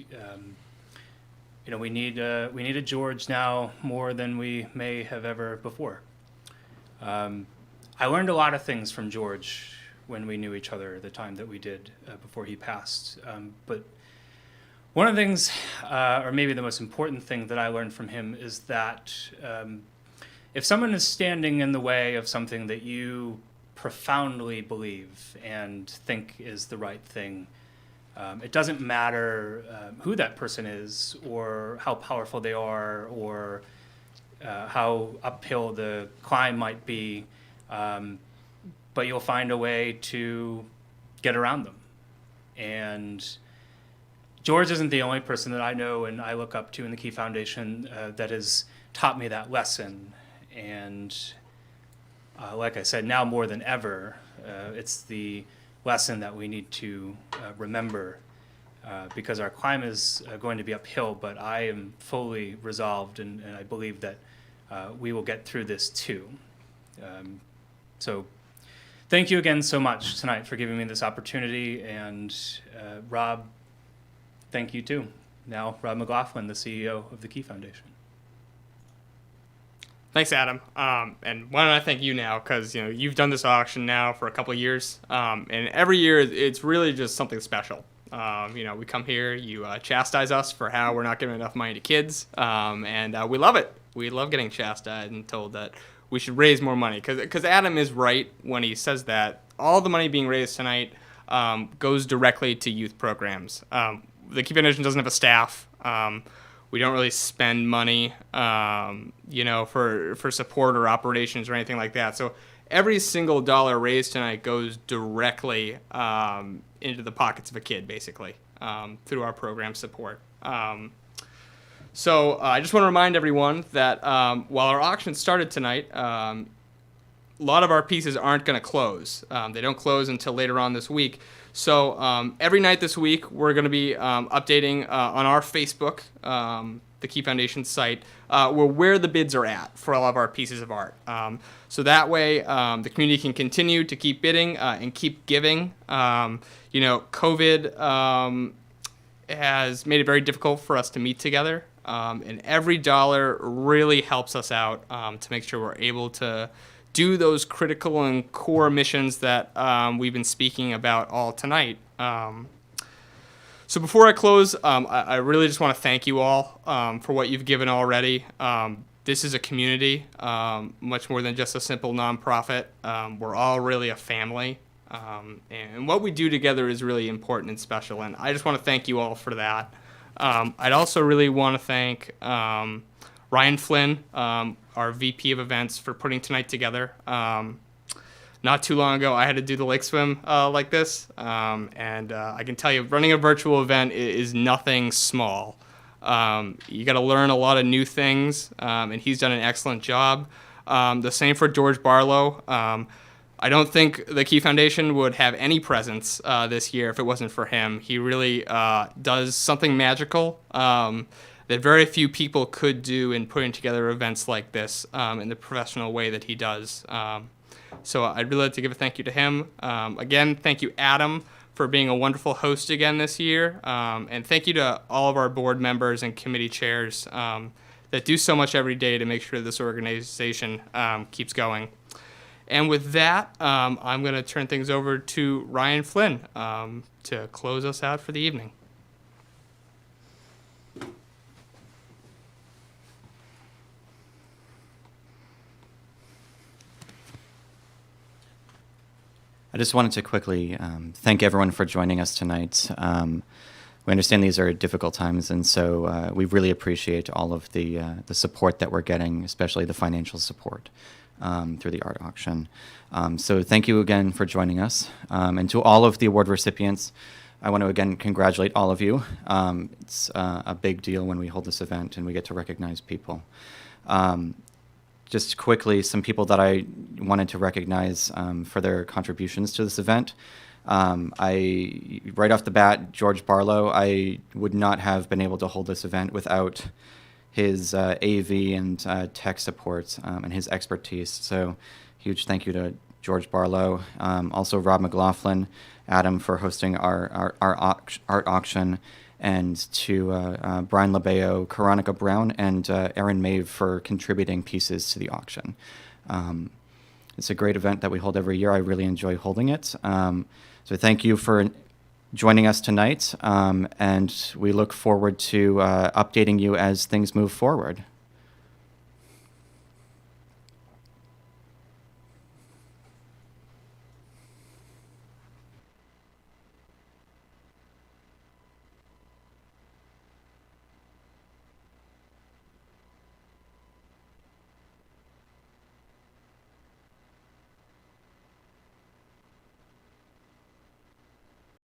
We need a George now more than we may have ever before. I learned a lot of things from George when we knew each other the time that we did before he passed. But one of the things, or maybe the most important thing that I learned from him is that if someone is standing in the way of something that you profoundly believe and think is the right thing, it doesn't matter who that person is or how powerful they are or how uphill the climb might be, but you'll find a way to get around them. And George isn't the only person that I know and I look up to in the Key Foundation that has taught me that lesson. And like I said, now more than ever, it's the lesson that we need to remember because our climb is going to be uphill, but I am fully resolved and I believe that we will get through this too. So thank you again so much tonight for giving me this opportunity, and Rob, thank you too. Now, Rob McLaughlin, the CEO of the Key Foundation. Thanks, Adam. And why don't I thank you now? Because you've done this auction now for a couple of years, and every year it's really just something special. We come here, you chastise us for how we're not giving enough money to kids, and we love it. We love getting chastised and told that we should raise more money. Because Adam is right when he says that all the money being raised tonight goes directly to youth programs. The Key Foundation doesn't have a staff. We don't really spend money, for support or operations or anything like that. So every single dollar raised tonight goes directly into the pockets of a kid, basically. through our program support. So I just want to remind everyone that while our auction started tonight, a lot of our pieces aren't going to close. They don't close until later on this week. So every night this week, we're going to be updating on our Facebook, the Key Foundation site, where the bids are at for all of our pieces of art. So that way, the community can continue to keep bidding and keep giving. COVID has made it very difficult for us to meet together. And every dollar really helps us out to make sure we're able to do those critical and core missions that we've been speaking about all tonight. So before I close, I really just want to thank you all for what you've given already. This is a community, much more than just a simple nonprofit. We're all really a family. And what we do together is really important and special. And I just want to thank you all for that. I'd also really want to thank Ryan Flynn, our VP of events, for putting tonight together. Not too long ago, I had to do the lake swim like this. And I can tell you, running a virtual event is nothing small. You got to learn a lot of new things, and he's done an excellent job. The same for George Barlow. I don't think the Key Foundation would have any presence this year if it wasn't for him. He really does something magical that very few people could do in putting together events like this in the professional way that he does. So I'd really like to give a thank you to him. Again, thank you, Adam, for being a wonderful host again this year. And thank you to all of our board members and committee chairs that do so much every day to make sure this organization keeps going. And with that, I'm going to turn things over to Ryan Flynn to close us out for the evening. I just wanted to quickly thank everyone for joining us tonight. We understand these are difficult times, and so we really appreciate all of the support that we're getting, especially the financial support through the art auction. So thank you again for joining us. And to all of the award recipients, I want to again congratulate all of you. It's a big deal when we hold this event and we get to recognize people. Just quickly, some people that I wanted to recognize for their contributions to this event. Right off the bat, George Barlow, I would not have been able to hold this event without his AV and tech support and his expertise. So huge thank you to George Barlow. Also Rob McLaughlin, Adam for hosting our art auction, and to Brian Labeo, Karonica Brown, and Aaron Mave for contributing pieces to the auction. It's a great event that we hold every year. I really enjoy holding it. So thank you for joining us tonight, and we look forward to updating you as things move forward.